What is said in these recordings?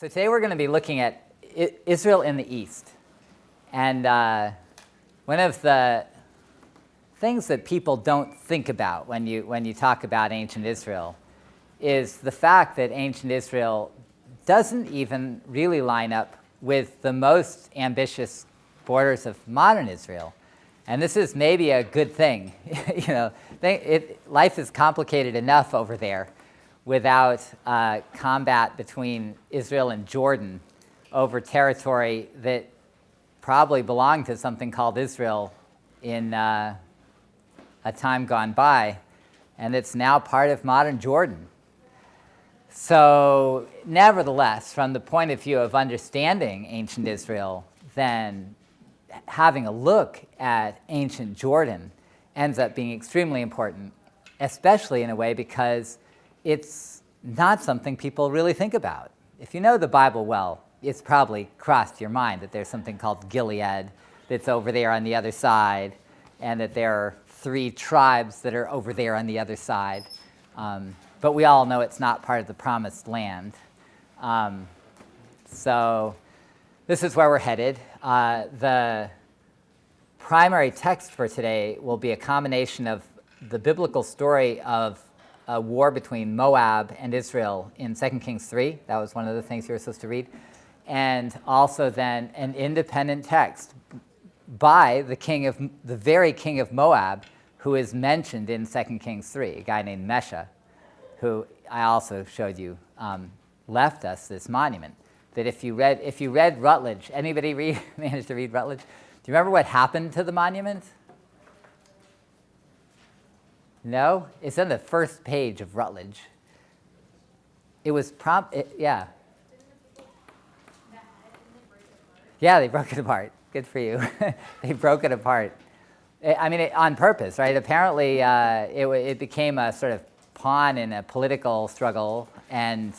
So today we're going to be looking at Israel in the East. And one of the things that people don't think about when you talk about ancient Israel is the fact that ancient Israel doesn't even really line up with the most ambitious borders of modern Israel. And this is maybe a good thing. Life is complicated enough over there without combat between Israel and Jordan over territory that probably belonged to something called Israel in a time gone by, and it's now part of modern Jordan. So nevertheless, from the point of view of understanding ancient Israel, then having a look at ancient Jordan ends up being extremely important, especially in a way because it's not something people really think about. If you know the Bible well, it's probably crossed your mind that there's something called Gilead that's over there on the other side, and that there are 3 tribes that are over there on the other side. But we all know it's not part of the promised land. So this is where we're headed. The primary text for today will be a combination of the biblical story of a war between Moab and Israel in 2 Kings 3. That was one of the things you were supposed to read. And also then an independent text by the very king of Moab, who is mentioned in 2 Kings 3, a guy named Mesha, who I also showed you left us this monument. That if you read Rutledge, anybody managed to read Rutledge? Do you remember what happened to the monument? No? It's on the first page of Rutledge. It was yeah. Yeah, they broke it apart. Good for you. They broke it apart. On purpose, right? Apparently, it became a sort of pawn in a political struggle, and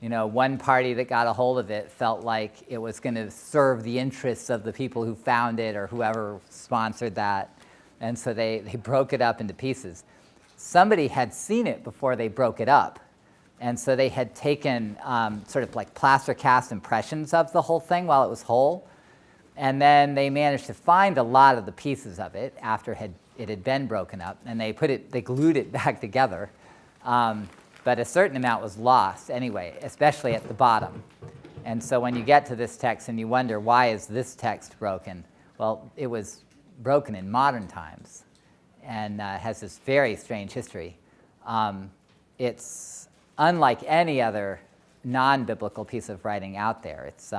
one party that got a hold of it felt like it was going to serve the interests of the people who found it or whoever sponsored that. And so they broke it up into pieces. Somebody had seen it before they broke it up. And so they had taken sort of like plaster cast impressions of the whole thing while it was whole. And then they managed to find a lot of the pieces of it after it had been broken up. And they glued it back together. But a certain amount was lost anyway, especially at the bottom. And so when you get to this text and you wonder, why is this text broken? Well, it was broken in modern times and has this very strange history. It's unlike any other non-biblical piece of writing out there. It's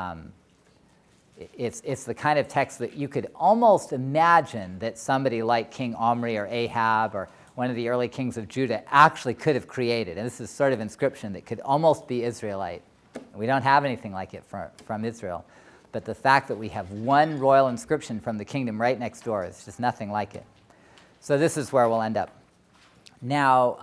the kind of text that you could almost imagine that somebody like King Omri or Ahab or one of the early kings of Judah actually could have created. And this is sort of inscription that could almost be Israelite. We don't have anything like it from Israel. But the fact that we have one royal inscription from the kingdom right next door is just nothing like it. So this is where we'll end up. Now,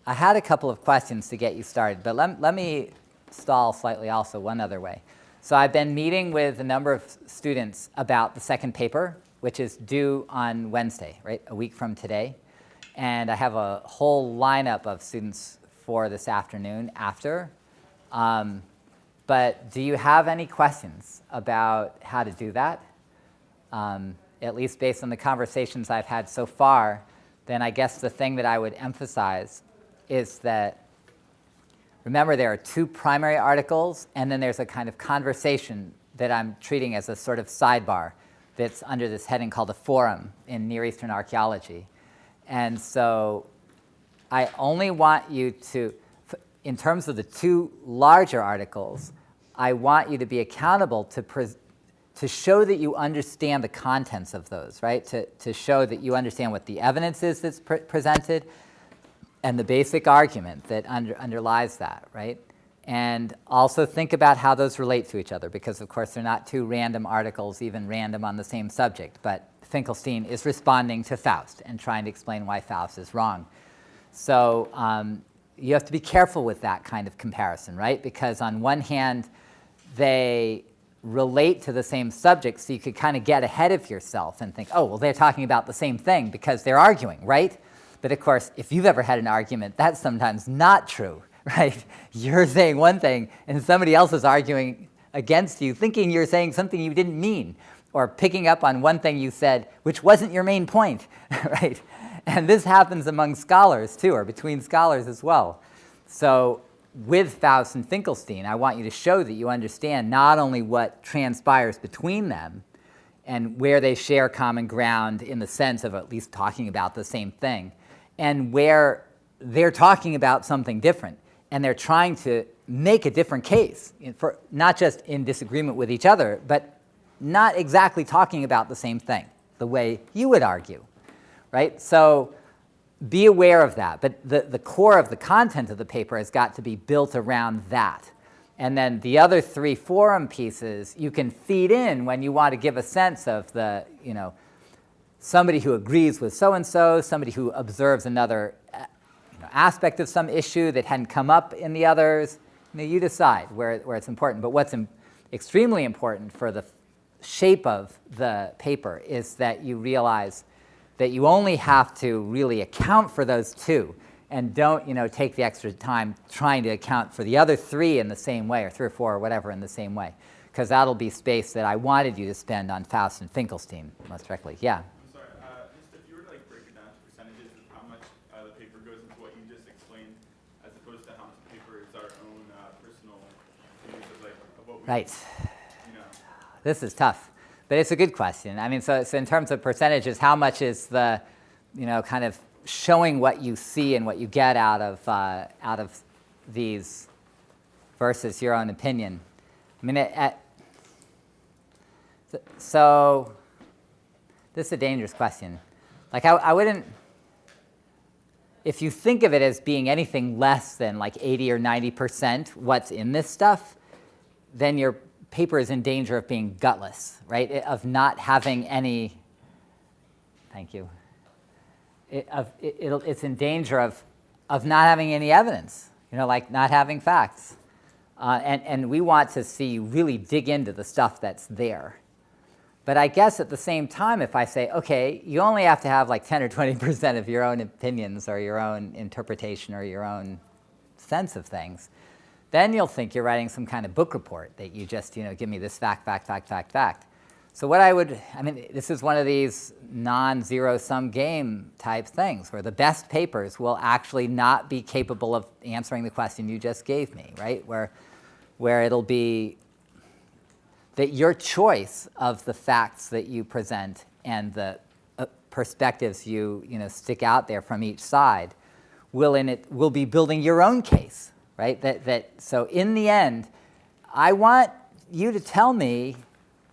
I had a couple of questions to get you started, but let me stall slightly also one other way. So I've been meeting with a number of students about the second paper, which is due on Wednesday, right, a week from today. And I have a whole lineup of students for this afternoon after. But do you have any questions about how to do that? At least based on the conversations I've had so far, then I guess the thing that I would emphasize is that, remember, there are 2 primary articles, and then there's a kind of conversation that I'm treating as a sort of sidebar that's under this heading called a forum in Near Eastern archaeology. And so I only want you to, in terms of the 2 larger articles, I want you to be accountable to show that you understand the contents of those, right? To show that you understand what the evidence is that's presented and the basic argument that underlies that, right? And also think about how those relate to each other, because of course they're not 2 random articles, even random on the same subject, but Finkelstein is responding to Faust and trying to explain why Faust is wrong. So you have to be careful with that kind of comparison, right? Because on one hand, they relate to the same subject, so you could kind of get ahead of yourself and think, oh, well, they're talking about the same thing because they're arguing, right? But of course, if you've ever had an argument, that's sometimes not true. right? You're saying one thing, and somebody else is arguing against you, thinking you're saying something you didn't mean, or picking up on one thing you said, which wasn't your main point, right? And this happens among scholars, too, or between scholars as well. So with Faust and Finkelstein, I want you to show that you understand not only what transpires between them and where they share common ground in the sense of at least talking about the same thing, and where they're talking about something different, and they're trying to make a different case, for not just in disagreement with each other, but not exactly talking about the same thing, the way you would argue, right? So be aware of that. But the core of the content of the paper has got to be built around that. And then the other three forum pieces you can feed in when you want to give a sense of the, somebody who agrees with so-and-so, somebody who observes another aspect of some issue that hadn't come up in the others. You decide where it's important. But what's extremely important for the shape of the paper is that you realize that you only have to really account for those two, and don't take the extra time trying to account for the other three in the same way, or 3 or 4 or whatever in the same way, because that'll be space that I wanted you to spend on Faust and Finkelstein most directly. Yeah? I'm sorry, just if you were to break it down to percentages of how much the paper goes into what you just explained, as opposed to how much the paper is our own personal views of what we Right. This is tough, but it's a good question. I mean, so in terms of percentages, how much is the, kind of showing what you see and what you get out of these versus your own opinion? I mean, so this is a dangerous question. Like, I wouldn't, if you think of it as being anything less than 80 or 90% what's in this stuff, then your paper is in danger of being gutless, right? Of not having any, thank you. It's in danger of not having any evidence, not having facts. And we want to see you really dig into the stuff that's there. But I guess at the same time, if I say, okay, you only have to have 10 or 20% of your own opinions or your own interpretation or your own sense of things, then you'll think you're writing some kind of book report that you just, give me this fact. So this is one of these non-zero-sum game type things where the best papers will actually not be capable of answering the question you just gave me, right? Where it'll be that your choice of the facts that you present and the perspectives you stick out there from each side will be building your own case. Right? So in the end, I want you to tell me,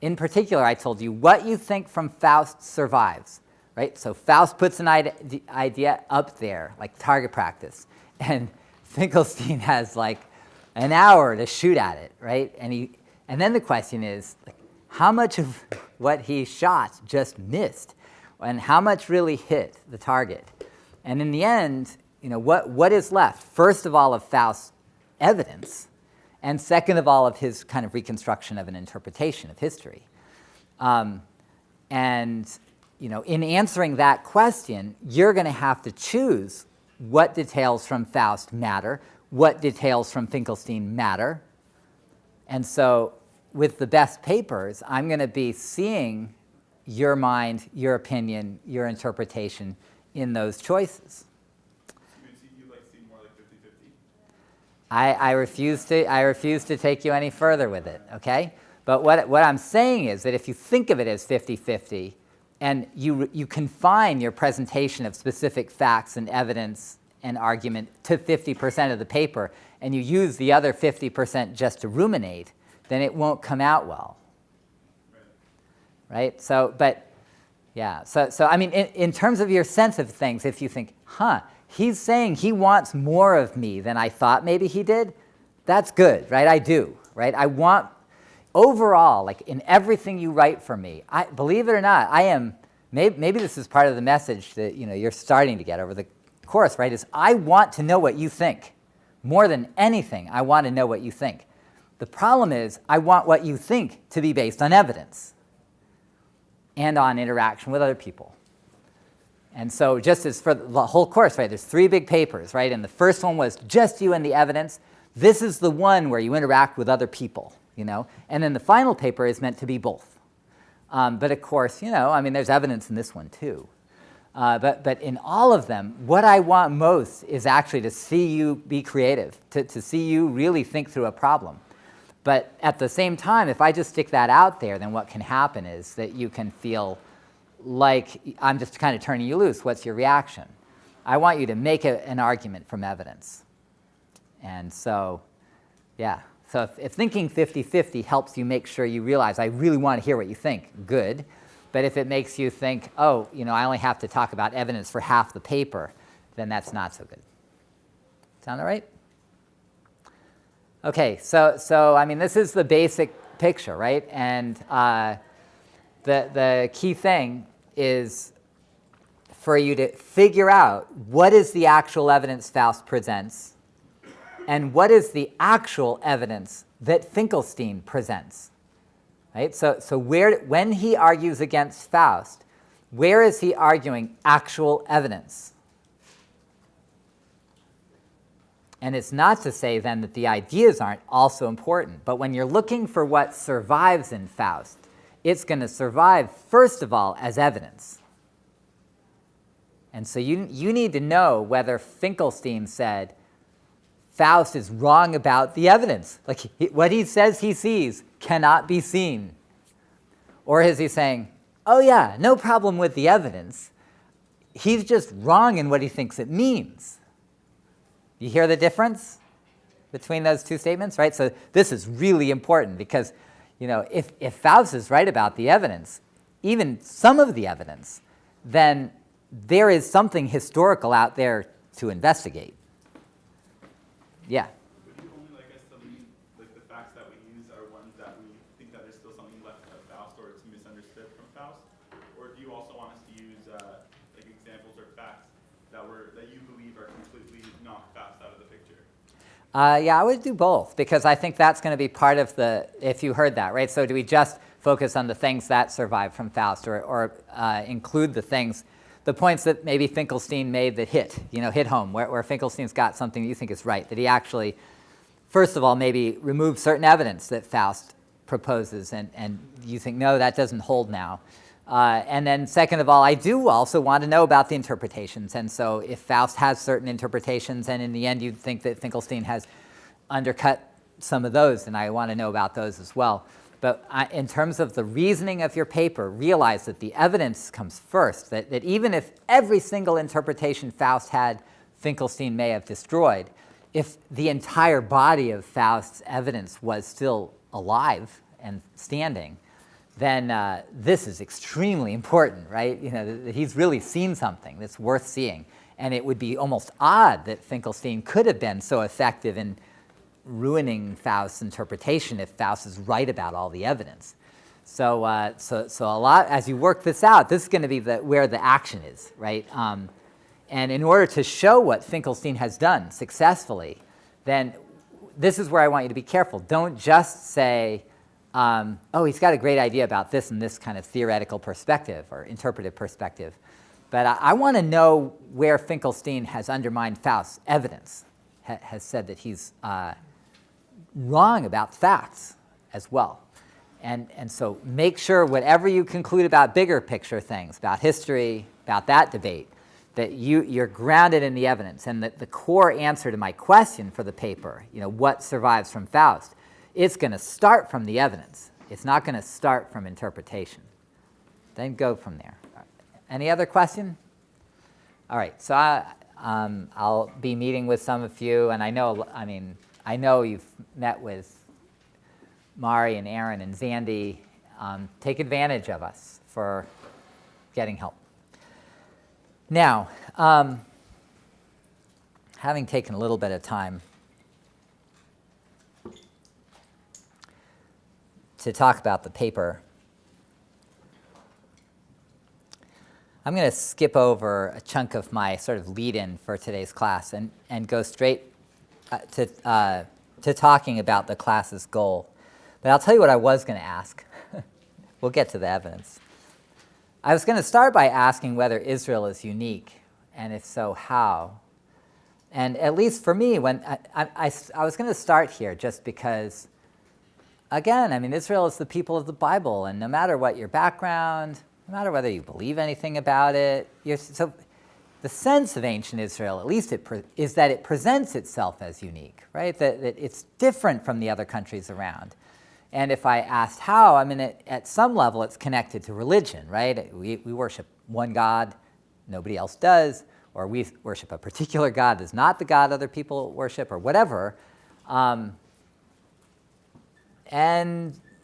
in particular, I told you, what you think from Faust survives, right? So Faust puts an idea up there, like target practice, and Finkelstein has an hour to shoot at it, right? And then the question is, how much of what he shot just missed, and how much really hit the target? And in the end, what is left? First of all, of Faust's evidence, and second of all, of his kind of reconstruction of an interpretation of history. In answering that question, you're going to have to choose what details from Faust matter, what details from Finkelstein matter. And so with the best papers, I'm going to be seeing your mind, your opinion, your interpretation in those choices. I refuse to take you any further with it, okay? But what I'm saying is that if you think of it as 50-50, and you confine your presentation of specific facts and evidence and argument to 50% of the paper, and you use the other 50% just to ruminate, then it won't come out well, right? So, but, yeah. So I mean, in terms of your sense of things, if you think, he's saying he wants more of me than I thought maybe he did, that's good, right? I do, right? I want, overall, in everything you write for me, believe it or not, I am, maybe this is part of the message that, you're starting to get over the course, right, is I want to know what you think. More than anything, I want to know what you think. The problem is, I want what you think to be based on evidence and on interaction with other people. And so just as for the whole course, right, there's 3 big papers, right? And the first one was just you and the evidence. This is the one where you interact with other people, And then the final paper is meant to be both. But of course, there's evidence in this one too. But in all of them, what I want most is actually to see you be creative, to see you really think through a problem. But at the same time, if I just stick that out there, then what can happen is that you can feel like I'm just kind of turning you loose. What's your reaction? I want you to make an argument from evidence. And so, yeah. So if thinking 50-50 helps you make sure you realize, I really want to hear what you think, good. But if it makes you think, oh, I only have to talk about evidence for half the paper, then that's not so good. Sound all right? Okay, so this is the basic picture, right? And the key thing is for you to figure out what is the actual evidence Faust presents and what is the actual evidence that Finkelstein presents. Right? So when he argues against Faust, where is he arguing actual evidence? And it's not to say then that the ideas aren't also important, but when you're looking for what survives in Faust, it's going to survive, first of all, as evidence. And so you need to know whether Finkelstein said Faust is wrong about the evidence. Like what he says he sees cannot be seen. Or is he saying, oh yeah, no problem with the evidence. He's just wrong in what he thinks it means. You hear the difference between those two statements, right? So this is really important because, if Faust is right about the evidence, even some of the evidence, then there is something historical out there to investigate. Yeah. Would you only like us to leave the facts that we use are ones that we think that there's still something left of Faust or it's misunderstood from Faust, or do you also want us to use examples or facts that you believe are completely knocked Faust out of the picture? Yeah, I would do both because I think that's going to be part of if you heard that, right? So do we just focus on the things that survive from Faust or include the points that maybe Finkelstein made that hit home, where Finkelstein's got something that you think is right, that he actually, first of all, maybe removed certain evidence that Faust proposes and you think, no, that doesn't hold now. And then second of all, I do also want to know about the interpretations. And so if Faust has certain interpretations and in the end you think that Finkelstein has undercut some of those, then I want to know about those as well. But in terms of the reasoning of your paper, realize that the evidence comes first, that even if every single interpretation Faust had, Finkelstein may have destroyed, if the entire body of Faust's evidence was still alive and standing, then this is extremely important, right? That he's really seen something that's worth seeing. And it would be almost odd that Finkelstein could have been so effective in ruining Faust's interpretation if Faust is right about all the evidence. So a lot, as you work this out, this is going to be where the action is, right? And in order to show what Finkelstein has done successfully, then this is where I want you to be careful. Don't just say, oh, he's got a great idea about this and this kind of theoretical perspective or interpretive perspective. But I want to know where Finkelstein has undermined Faust's evidence, has said that he's wrong about facts as well. And so make sure whatever you conclude about bigger picture things, about history, about that debate, that you're grounded in the evidence. And that the core answer to my question for the paper, what survives from Faust, it's going to start from the evidence. It's not going to start from interpretation. Then go from there. Any other question? All right, so I'll be meeting with some of you, and I know you've met with Mari and Aaron and Zandy. Take advantage of us for getting help. Now, having taken a little bit of time to talk about the paper, I'm going to skip over a chunk of my sort of lead-in for today's class and go straight to talking about the class's goal. But I'll tell you what I was going to ask. We'll get to the evidence. I was going to start by asking whether Israel is unique, and if so, how. And at least for me, when I was going to start here just because, again, I mean, Israel is the people of the Bible, and no matter what your background, no matter whether you believe anything about it, so the sense of ancient Israel, at least is that it presents itself as unique, right? That it's different from the other countries around. And if I asked how, I mean, at some level, it's connected to religion, right? We worship one God, nobody else does, or we worship a particular God that's not the God other people worship, or whatever. And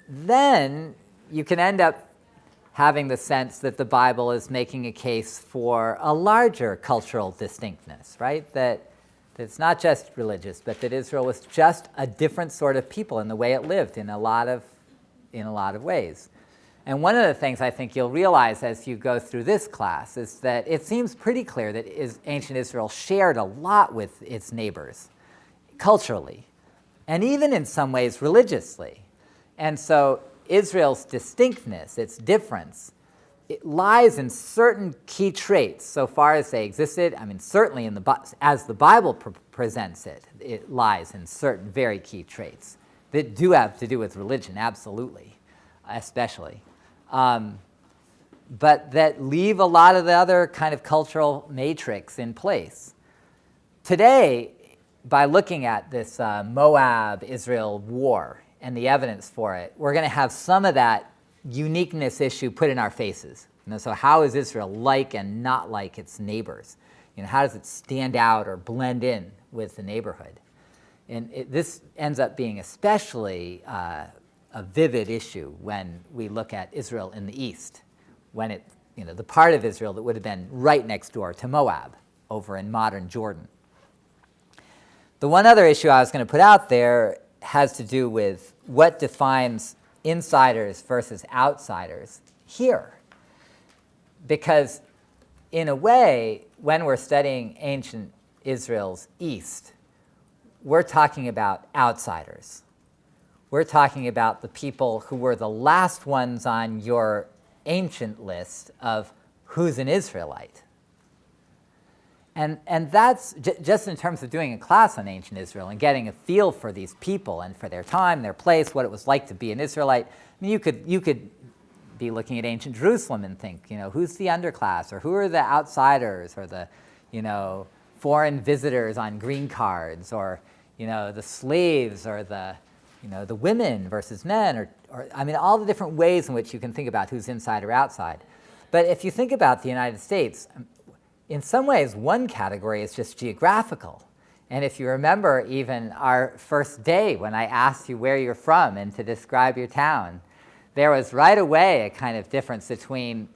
then you can end up having the sense that the Bible is making a case for a larger cultural distinctness, right? That it's not just religious, but that Israel was just a different sort of people in the way it lived in a lot of ways. And one of the things I think you'll realize as you go through this class is that it seems pretty clear that ancient Israel shared a lot with its neighbors, culturally, and even in some ways religiously. And so Israel's distinctness, its difference, it lies in certain key traits so far as they existed. I mean, certainly as the Bible presents it, it lies in certain very key traits that do have to do with religion, absolutely, especially. But that leave a lot of the other kind of cultural matrix in place. Today, by looking at this Moab-Israel war and the evidence for it, we're going to have some of that uniqueness issue put in our faces. So how is Israel like and not like its neighbors? How does it stand out or blend in with the neighborhood? And this ends up being especially a vivid issue when we look at Israel in the east, when the part of Israel that would have been right next door to Moab, over in modern Jordan. The one other issue I was going to put out there has to do with what defines insiders versus outsiders here. Because in a way, when we're studying ancient Israel's east, we're talking about outsiders. We're talking about the people who were the last ones on your ancient list of who's an Israelite. And that's just in terms of doing a class on ancient Israel and getting a feel for these people and for their time, their place, what it was like to be an Israelite. I mean, you could be looking at ancient Jerusalem and think, who's the underclass, or who are the outsiders, or the, foreign visitors on green cards, or, the slaves, or the women versus men, or I mean, all the different ways in which you can think about who's inside or outside. But if you think about the United States, in some ways, one category is just geographical. And if you remember even our first day when I asked you where you're from and to describe your town, there was right away a kind of difference between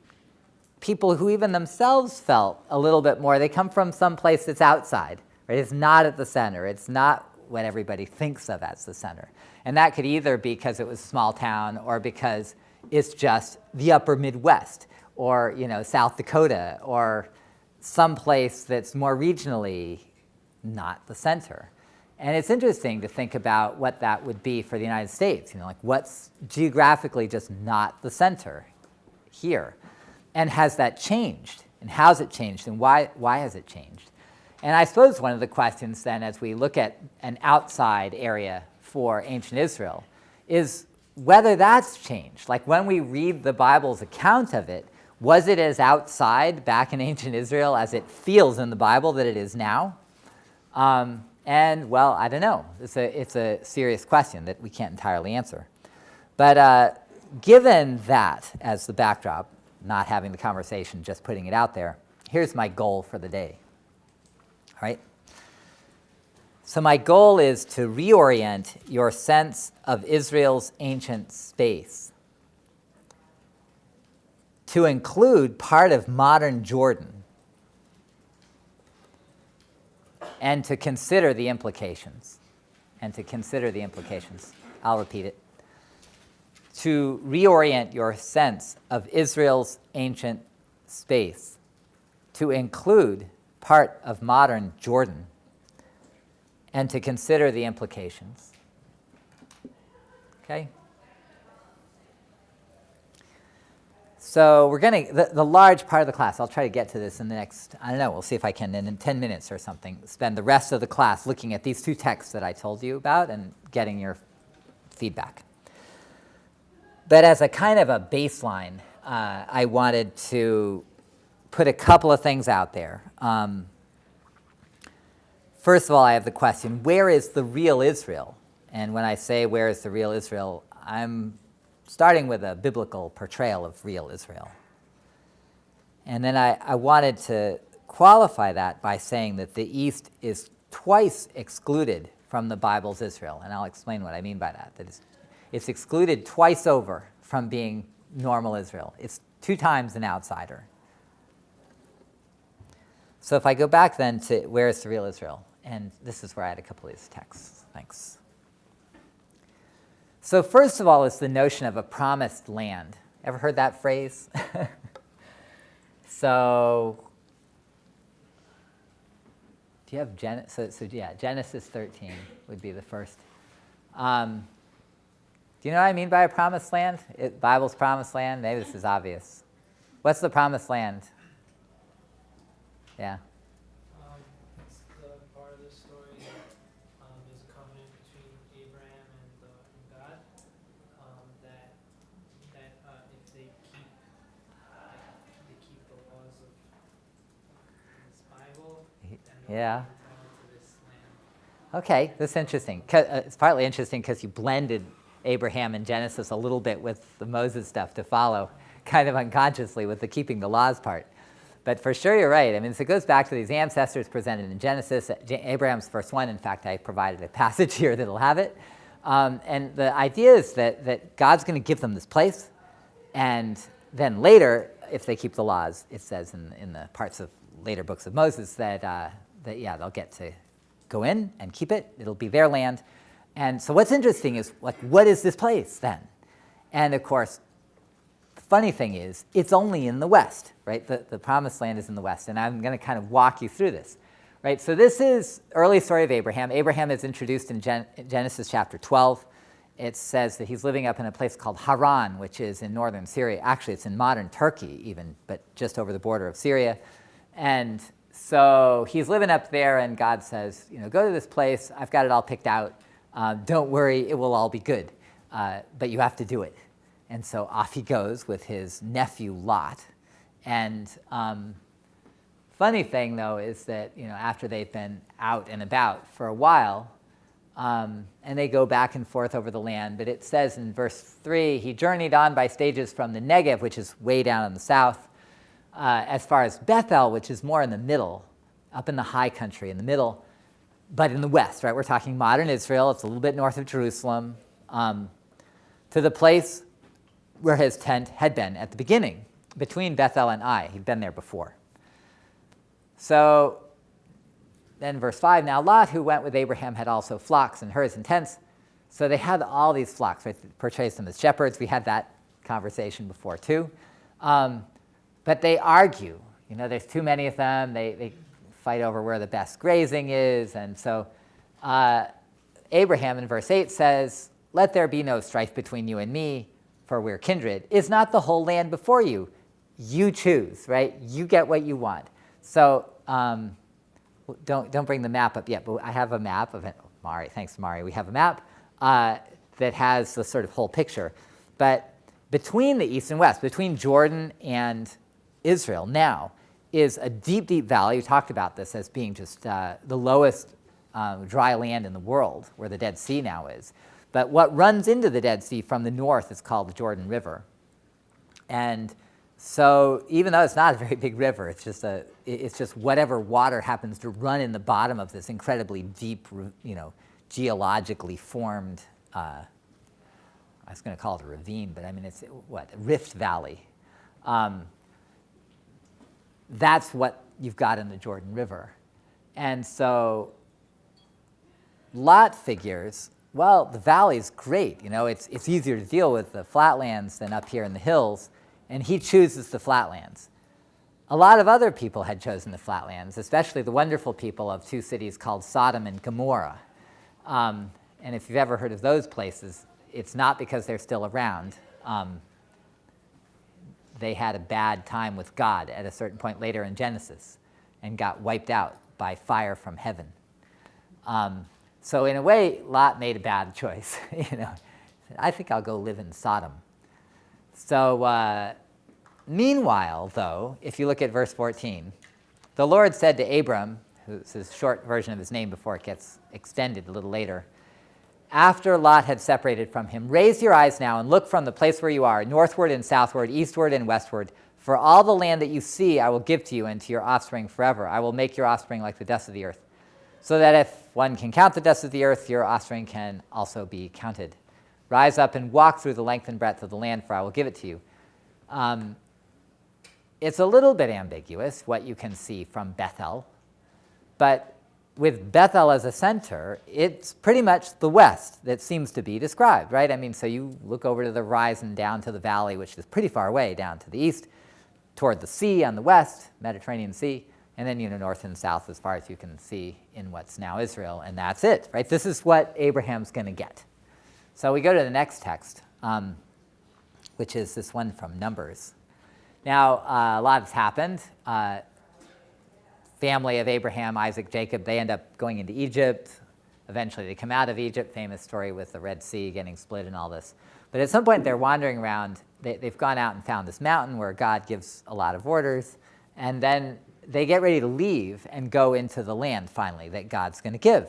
people who even themselves felt a little bit more. They come from some place that's outside, right? It's not at the center. It's not what everybody thinks of as the center. And that could either be because it was a small town, or because it's just the upper Midwest, or South Dakota, or some place that's more regionally not the center. And it's interesting to think about what that would be for the United States, like what's geographically just not the center here. And has that changed? And how's it changed? And why has it changed? And I suppose one of the questions then, as we look at an outside area for ancient Israel, is whether that's changed. Like when we read the Bible's account of it, was it as outside back in ancient Israel as it feels in the Bible that it is now? And, well, I don't know. It's a serious question that we can't entirely answer. But given that as the backdrop, not having the conversation, just putting it out there, here's my goal for the day. All right? So my goal is to reorient your sense of Israel's ancient space to include part of modern Jordan, and to consider the implications. I'll repeat it. To reorient your sense of Israel's ancient space to include part of modern Jordan, and to consider the implications. Okay? So we're going to, the large part of the class, I'll try to get to this in the next, I don't know, we'll see if I can, in 10 minutes or something, spend the rest of the class looking at these two texts that I told you about and getting your feedback. But as a kind of a baseline, I wanted to put a couple of things out there. First of all, I have the question, where is the real Israel? And when I say where is the real Israel, I'm starting with a biblical portrayal of real Israel. And then I wanted to qualify that by saying that the East is twice excluded from the Bible's Israel. And I'll explain what I mean by that. That it's excluded twice over from being normal Israel. It's 2 times an outsider. So if I go back then to where is the real Israel? And this is where I had a couple of these texts. Thanks. So first of all is the notion of a promised land. Ever heard that phrase? So do you have Genesis 13 would be the first. Do you know what I mean by a promised land? Bible's promised land? Maybe this is obvious. What's the promised land? Yeah. It's the part of the story that there's a covenant between Abraham and God that if they keep the laws of this Bible, then they'll Yeah. come into this land. Okay, that's interesting. It's partly interesting because you blended Abraham and Genesis a little bit with the Moses stuff to follow, kind of unconsciously with the keeping the laws part. But for sure, you're right. I mean, so it goes back to these ancestors presented in Genesis. Abraham's the first one. In fact, I provided a passage here that'll have it. And the idea is that God's going to give them this place. And then later, if they keep the laws, it says in the parts of later books of Moses that they'll get to go in and keep it. It'll be their land. And so what's interesting is, like, what is this place then? And of course, funny thing is, it's only in the West, right? The promised land is in the West, and I'm going to kind of walk you through this, right? So this is early story of Abraham. Abraham is introduced in Genesis chapter 12. It says that he's living up in a place called Haran, which is in northern Syria. Actually, it's in modern Turkey even, but just over the border of Syria. And so he's living up there, and God says, go to this place. I've got it all picked out. Don't worry, it will all be good, but you have to do it. And so off he goes with his nephew Lot. And funny thing, though, is that after they've been out and about for a while, and they go back and forth over the land, but it says in verse 3, he journeyed on by stages from the Negev, which is way down in the south, as far as Bethel, which is more in the middle, up in the high country in the middle, but in the west, right? We're talking modern Israel. It's a little bit north of Jerusalem, to the place where his tent had been at the beginning, between Bethel and Ai. He'd been there before. So then verse 5, now Lot, who went with Abraham, had also flocks and herds and tents. So they had all these flocks, right? It portrays them as shepherds. We had that conversation before too. But they argue. There's too many of them. They fight over where the best grazing is. And so Abraham in verse 8 says, let there be no strife between you and me, for we're kindred. Is not the whole land before you? You choose, right? You get what you want. So don't bring the map up yet, but I have a map of it. Mari, thanks, Mari. We have a map that has the sort of whole picture. But between the east and west, between Jordan and Israel now, is a deep, deep valley. We talked about this as being just the lowest dry land in the world, where the Dead Sea now is. But what runs into the Dead Sea from the north is called the Jordan River. And so even though it's not a very big river, it's just whatever water happens to run in the bottom of this incredibly deep, geologically formed, I was going to call it a ravine, but I mean, it's a rift valley. That's what you've got in the Jordan River. And so Lot figures, well, the valley's great. It's easier to deal with the flatlands than up here in the hills, and he chooses the flatlands. A lot of other people had chosen the flatlands, especially the wonderful people of 2 cities called Sodom and Gomorrah. And if you've ever heard of those places, it's not because they're still around. they had a bad time with God at a certain point later in Genesis and got wiped out by fire from heaven. So in a way, Lot made a bad choice. I think I'll go live in Sodom. So meanwhile, though, if you look at verse 14, the Lord said to Abram, who's a short version of his name before it gets extended a little later, after Lot had separated from him, raise your eyes now and look from the place where you are, northward and southward, eastward and westward. For all the land that you see I will give to you and to your offspring forever. I will make your offspring like the dust of the earth, so that if one can count the dust of the earth, your offspring can also be counted. Rise up and walk through the length and breadth of the land, for I will give it to you. It's a little bit ambiguous what you can see from Bethel, but with Bethel as a center, it's pretty much the west that seems to be described, right? I mean, so you look over to the horizon down to the valley, which is pretty far away down to the east, toward the sea on the west, Mediterranean Sea, and then north and south as far as you can see in what's now Israel, and that's it, right? This is what Abraham's going to get. So we go to the next text, which is this one from Numbers. Now, a lot has happened. Family of Abraham, Isaac, Jacob, they end up going into Egypt. Eventually they come out of Egypt, famous story with the Red Sea getting split and all this. But at some point they're wandering around. They've gone out and found this mountain where God gives a lot of orders. And then they get ready to leave and go into the land finally that God's going to give.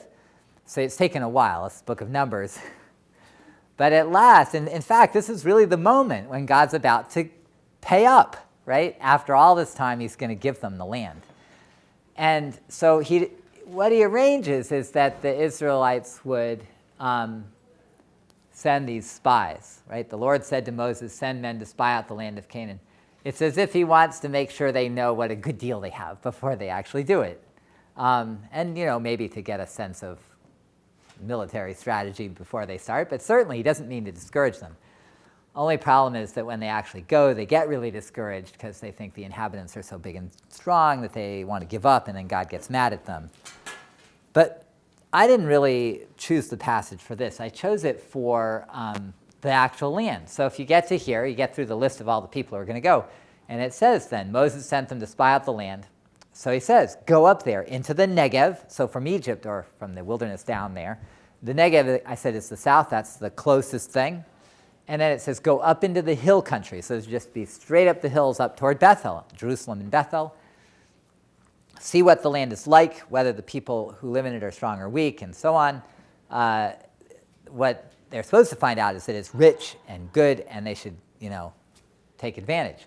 So it's taken a while. It's the book of Numbers. But at last, and in fact, this is really the moment when God's about to pay up, right? After all this time, he's going to give them the land. And so what he arranges is that the Israelites would send these spies, right? The Lord said to Moses, send men to spy out the land of Canaan. It's as if he wants to make sure they know what a good deal they have before they actually do it. And, maybe to get a sense of military strategy before they start, but certainly he doesn't mean to discourage them. Only problem is that when they actually go, they get really discouraged because they think the inhabitants are so big and strong that they want to give up, and then God gets mad at them. But I didn't really choose the passage for this. I chose it for the actual land. So if you get to here, you get through the list of all the people who are going to go. And it says then, Moses sent them to spy out the land. So he says, go up there into the Negev, so from Egypt or from the wilderness down there. The Negev, I said, is the south. That's the closest thing. And then it says, go up into the hill country. So it's just be straight up the hills up toward Bethel, Jerusalem and Bethel. See what the land is like, whether the people who live in it are strong or weak, and so on. What they're supposed to find out is that it's rich and good, and they should, take advantage.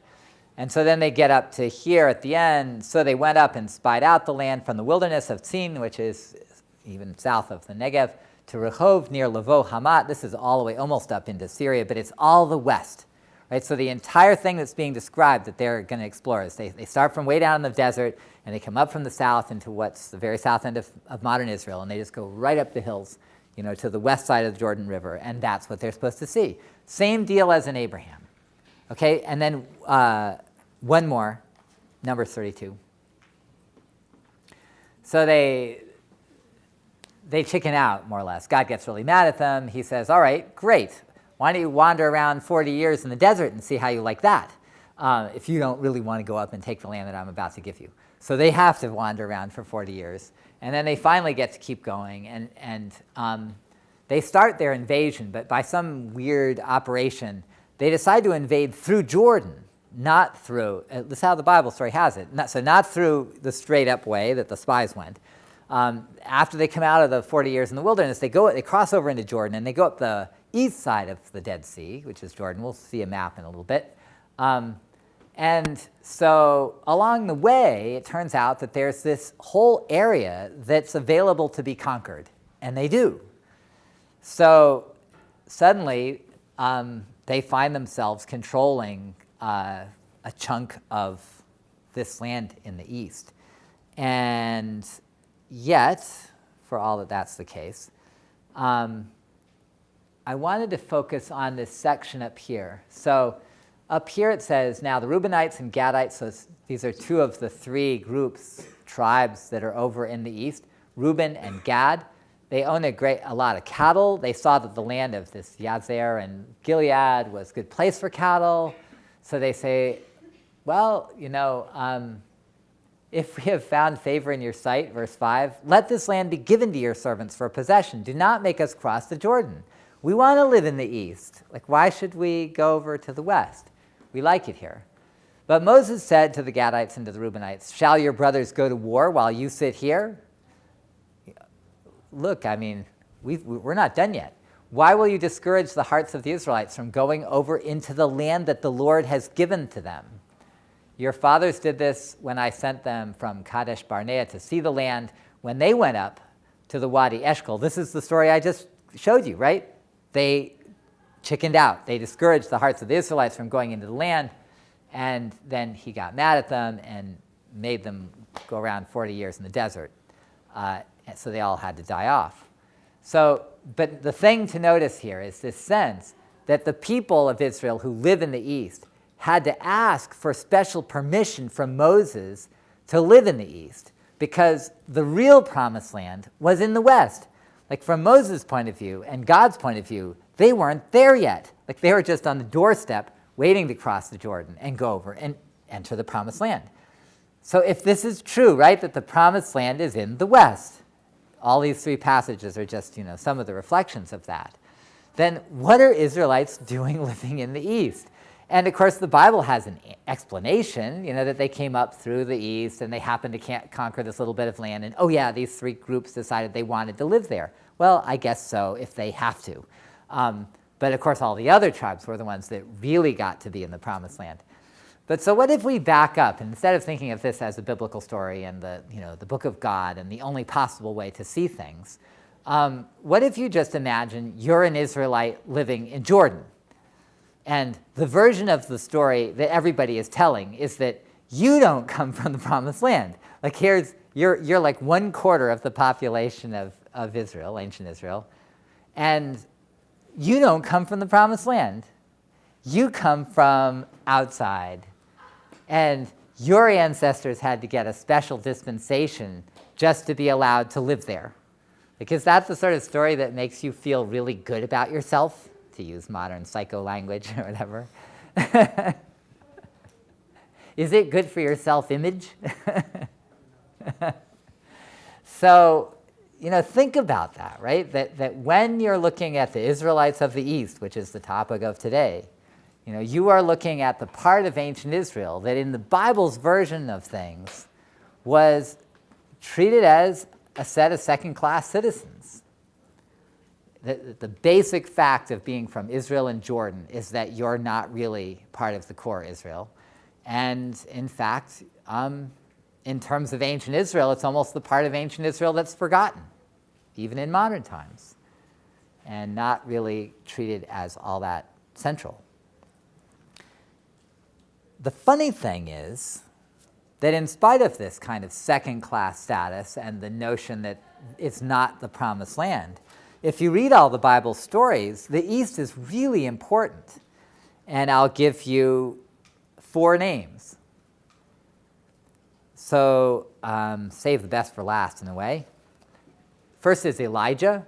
And so then they get up to here at the end. So they went up and spied out the land from the wilderness of Tzin, which is even south of the Negev, to Rehov near Lavo Hamat. This is all the way almost up into Syria, but it's all the west. Right? So the entire thing that's being described that they're going to explore is they start from way down in the desert, and they come up from the south into what's the very south end of modern Israel, and they just go right up the hills, to the west side of the Jordan River, and that's what they're supposed to see. Same deal as in Abraham. Okay, and then one more, Numbers 32. So they chicken out, more or less. God gets really mad at them. He says, all right, great. Why don't you wander around 40 years in the desert and see how you like that, if you don't really want to go up and take the land that I'm about to give you. So they have to wander around for 40 years. And then they finally get to keep going. And they start their invasion, but by some weird operation, they decide to invade through Jordan, not through, this is how the Bible story has it, not through the straight-up way that the spies went. After they come out of the 40 years in the wilderness, they cross over into Jordan, and they go up the east side of the Dead Sea, which is Jordan. We'll see a map in a little bit. And so along the way, it turns out that there's this whole area that's available to be conquered, and they do. So suddenly, they find themselves controlling a chunk of this land in the east. And yet, for all that that's the case, I wanted to focus on this section up here. So up here it says, now the Reubenites and Gadites, so these are two of the three groups, tribes that are over in the east, Reuben and Gad. They own a lot of cattle. They saw that the land of this Yazer and Gilead was a good place for cattle. So they say, Well, if we have found favor in your sight, verse 5, let this land be given to your servants for possession. Do not make us cross the Jordan. We want to live in the east. Like, why should we go over to the west? We like it here. But Moses said to the Gadites and to the Reubenites, shall your brothers go to war while you sit here? Look, we're not done yet. Why will you discourage the hearts of the Israelites from going over into the land that the Lord has given to them? Your fathers did this when I sent them from Kadesh Barnea to see the land when they went up to the Wadi Eshkol. This is the story I just showed you, right? They chickened out. They discouraged the hearts of the Israelites from going into the land, and then he got mad at them and made them go around 40 years in the desert. So they all had to die off. But the thing to notice here is this sense that the people of Israel who live in the east had to ask for special permission from Moses to live in the east, because the real promised land was in the west. Like, from Moses' point of view and God's point of view, they weren't there yet. Like, they were just on the doorstep waiting to cross the Jordan and go over and enter the promised land. So if this is true, right, that the promised land is in the west, all these three passages are just, some of the reflections of that, then what are Israelites doing living in the east? And of course, the Bible has an explanation, that they came up through the east and they happened to conquer this little bit of land. And these three groups decided they wanted to live there. Well, I guess so, if they have to. But of course, all the other tribes were the ones that really got to be in the promised land. But so what if we back up, and instead of thinking of this as a biblical story and the book of God and the only possible way to see things, what if you just imagine you're an Israelite living in Jordan? And the version of the story that everybody is telling is that you don't come from the promised land. Like, you're like 1/4 of the population of Israel, ancient Israel, and you don't come from the promised land. You come from outside. And your ancestors had to get a special dispensation just to be allowed to live there. Because that's the sort of story that makes you feel really good about yourself, to use modern psycho language or whatever. Is it good for your self-image? So, think about that, right? That when you're looking at the Israelites of the East, which is the topic of today, you are looking at the part of ancient Israel that in the Bible's version of things was treated as a set of second-class citizens. The basic fact of being from Israel and Jordan is that you're not really part of the core Israel. And in fact, in terms of ancient Israel, it's almost the part of ancient Israel that's forgotten, even in modern times, and not really treated as all that central. The funny thing is that in spite of this kind of second-class status and the notion that it's not the promised land, if you read all the Bible stories, the East is really important. And I'll give you 4 names. So save the best for last in a way. First is Elijah,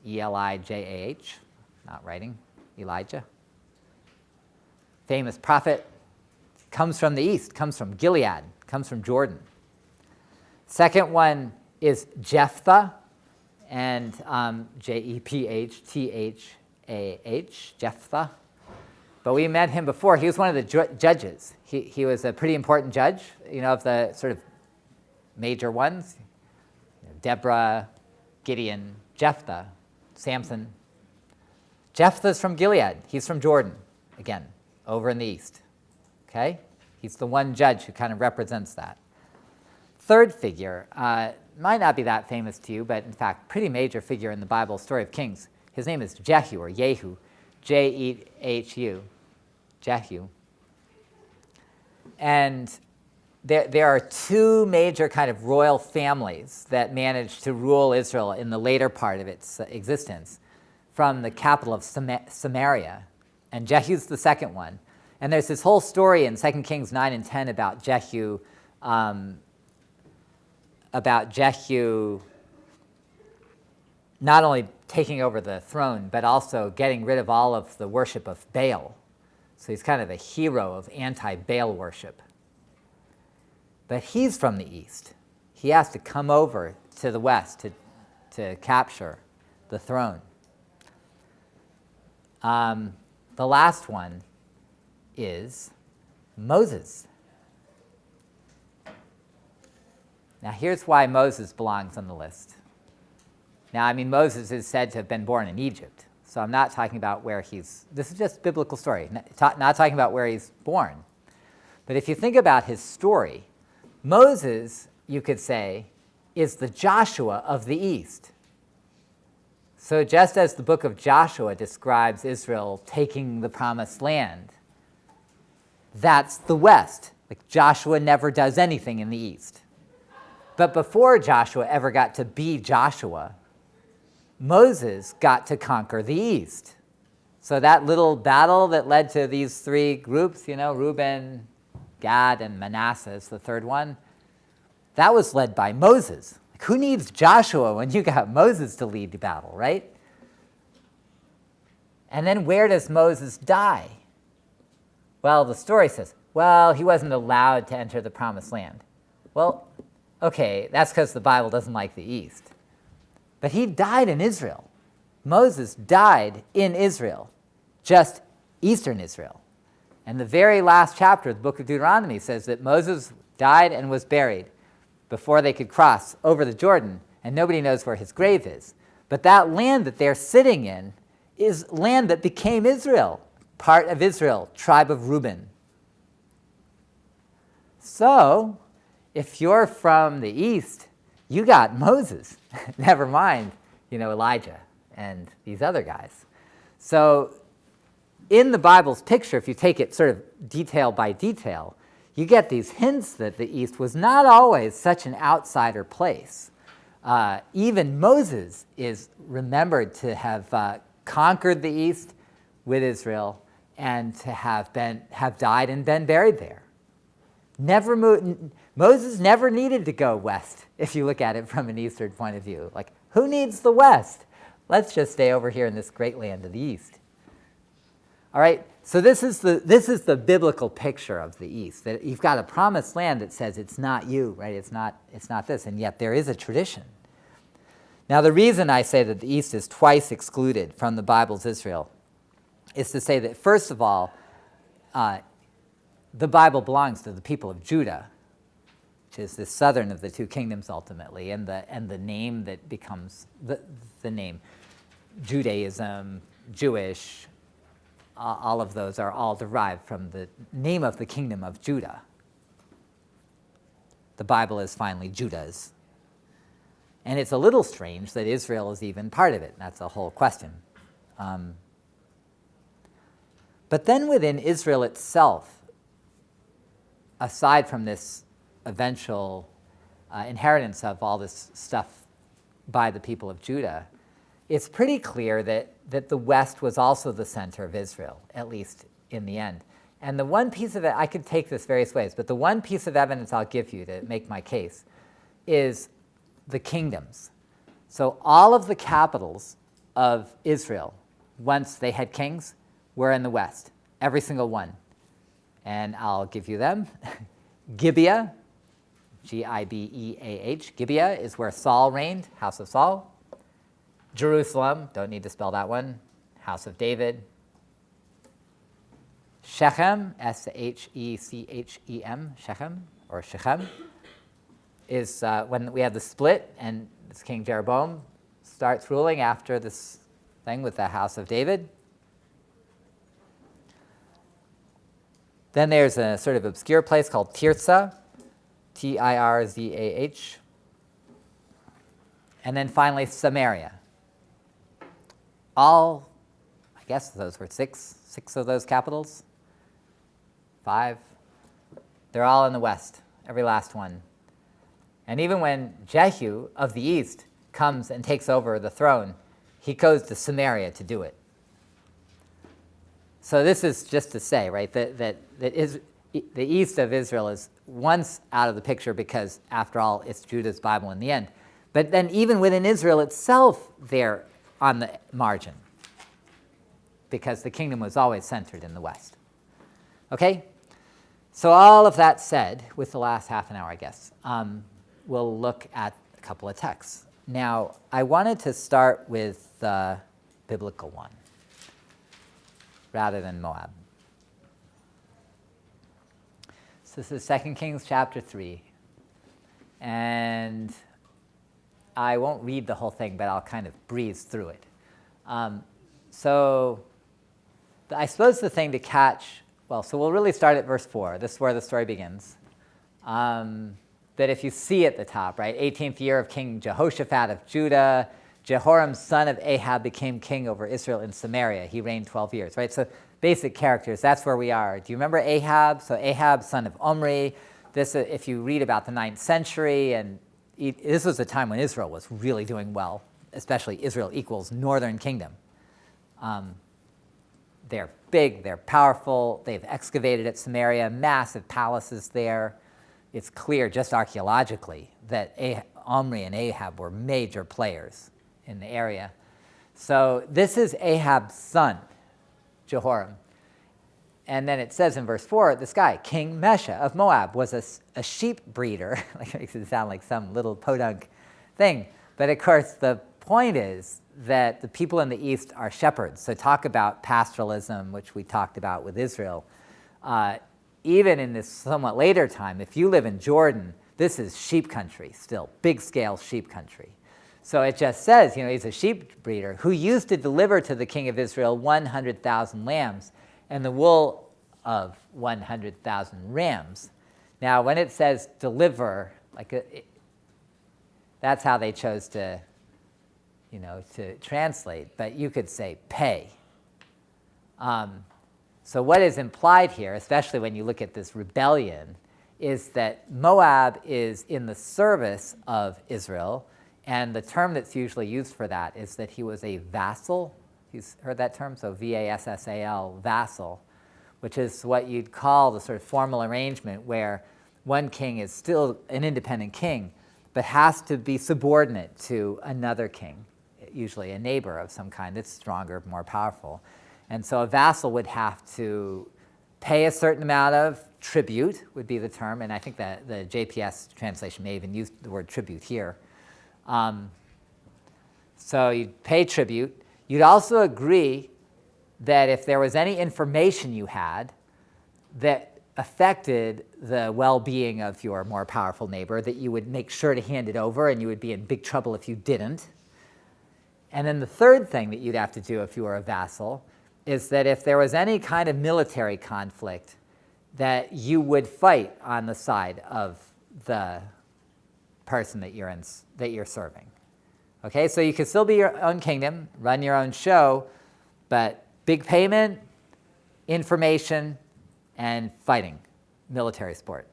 Elijah, not writing, Elijah. Famous prophet, comes from the east, comes from Gilead, comes from Jordan. Second one is Jephthah, and Jephthah, Jephthah. But we met him before. He was one of the judges. He was a pretty important judge, of the sort of major ones. Deborah, Gideon, Jephthah, Samson. Jephthah's from Gilead. He's from Jordan, again, over in the east. Okay? He's the one judge who kind of represents that. Third figure, might not be that famous to you, but in fact, pretty major figure in the Bible story of Kings. His name is Jehu, or Yehu, Jehu, Jehu. And there are 2 major kind of royal families that managed to rule Israel in the later part of its existence from the capital of Samaria. And Jehu's the second one. And there's this whole story in 2 Kings 9 and 10 about Jehu not only taking over the throne, but also getting rid of all of the worship of Baal. So he's kind of a hero of anti-Baal worship. But he's from the east. He has to come over to the west to capture the throne. The last one is Moses. Now here's why Moses belongs on the list. Now, I mean, Moses is said to have been born in Egypt. So I'm not talking about where this is just biblical story, not talking about where he's born. But if you think about his story, Moses, you could say, is the Joshua of the East. So just as the book of Joshua describes Israel taking the promised land, that's the West. Like Joshua never does anything in the East. But before Joshua ever got to be Joshua, Moses got to conquer the East. So that little battle that led to these three groups, Reuben, Gad, and Manasseh is the third one, that was led by Moses. Like, who needs Joshua when you got Moses to lead the battle, right? And then where does Moses die? Well, the story says, he wasn't allowed to enter the promised land. Well, okay, that's because the Bible doesn't like the East. But he died in Israel. Moses died in Israel, just eastern Israel. And the very last chapter of the book of Deuteronomy says that Moses died and was buried before they could cross over the Jordan, and nobody knows where his grave is. But that land that they're sitting in is land that became Israel, part of Israel, tribe of Reuben. So, if you're from the east, you got Moses. Never mind, Elijah and these other guys. So, in the Bible's picture, if you take it sort of detail by detail, you get these hints that the East was not always such an outsider place. Even Moses is remembered to have conquered the East with Israel and to have died and been buried there. Moses never needed to go west, if you look at it from an Eastern point of view. Like, who needs the West? Let's just stay over here in this great land of the East. All right, so this is the biblical picture of the East. That you've got a promised land that says it's not you, right? It's not this, and yet there is a tradition. Now, the reason I say that the East is twice excluded from the Bible's Israel is to say that, first of all, the Bible belongs to the people of Judah, which is the southern of the two kingdoms ultimately, and the name that becomes the name Judaism, Jewish. All of those are all derived from the name of the kingdom of Judah. The Bible is finally Judah's. And it's a little strange that Israel is even part of it. That's a whole question. But then within Israel itself, aside from this eventual inheritance of all this stuff by the people of Judah, it's pretty clear that the West was also the center of Israel, at least in the end. And the one piece of it, I could take this various ways, but the one piece of evidence I'll give you to make my case is the kingdoms. So all of the capitals of Israel, once they had kings, were in the West, every single one. And I'll give you them. Gibeah, Gibeah, Gibeah is where Saul reigned, house of Saul. Jerusalem, don't need to spell that one, house of David. Shechem, Shechem, Shechem, or Shechem, is when we have the split and this King Jeroboam starts ruling after this thing with the house of David. Then there's a sort of obscure place called Tirzah, Tirzah. And then finally Samaria. All, I guess those were six of those capitals, 5. They're all in the West, every last one. And even when Jehu of the East comes and takes over the throne, he goes to Samaria to do it. So this is just to say, right, that the east of Israel is once out of the picture because, after all, it's Judah's Bible in the end. But then even within Israel itself, they're on the margin because the kingdom was always centered in the West. Okay? So all of that said, with the last half an hour, I guess, we'll look at a couple of texts. Now, I wanted to start with the biblical one rather than Moab. So this is 2 Kings chapter 3. And I won't read the whole thing, but I'll kind of breeze through it. So I suppose the thing to catch, so we'll really start at verse 4. This is where the story begins. That if you see at the top, right, 18th year of King Jehoshaphat of Judah, Jehoram, son of Ahab, became king over Israel in Samaria. He reigned 12 years, right? So basic characters, that's where we are. Do you remember Ahab? So Ahab, son of Omri. This, if you read about the 9th century, and this was a time when Israel was really doing well, especially Israel equals northern kingdom. They're big, they're powerful, they've excavated at Samaria, massive palaces there. It's clear just archaeologically that Omri and Ahab were major players in the area. So this is Ahab's son, Jehoram. And then it says in verse 4, this guy, King Mesha of Moab, was a sheep breeder. Like, it makes it sound like some little podunk thing. But of course, the point is that the people in the east are shepherds. So talk about pastoralism, which we talked about with Israel. Even in this somewhat later time, if you live in Jordan, this is sheep country still, big-scale sheep country. So it just says, he's a sheep breeder who used to deliver to the king of Israel 100,000 lambs and the wool of 100,000 rams. Now, when it says deliver, that's how they chose to translate, but you could say pay. So what is implied here, especially when you look at this rebellion, is that Moab is in the service of Israel, and the term that's usually used for that is that he was a vassal. You've heard that term? So V-A-S-S-A-L, vassal, which is what you'd call the sort of formal arrangement where one king is still an independent king, but has to be subordinate to another king, usually a neighbor of some kind that's stronger, more powerful. And so a vassal would have to pay a certain amount of tribute, would be the term, and I think that the JPS translation may even use the word tribute here. So you'd pay tribute. You'd also agree that if there was any information you had that affected the well-being of your more powerful neighbor, that you would make sure to hand it over, and you would be in big trouble if you didn't. And then the third thing that you'd have to do if you were a vassal is that if there was any kind of military conflict, that you would fight on the side of the person that you're serving. Okay, so you could still be your own kingdom, run your own show, but big payment, information, and fighting, military sport.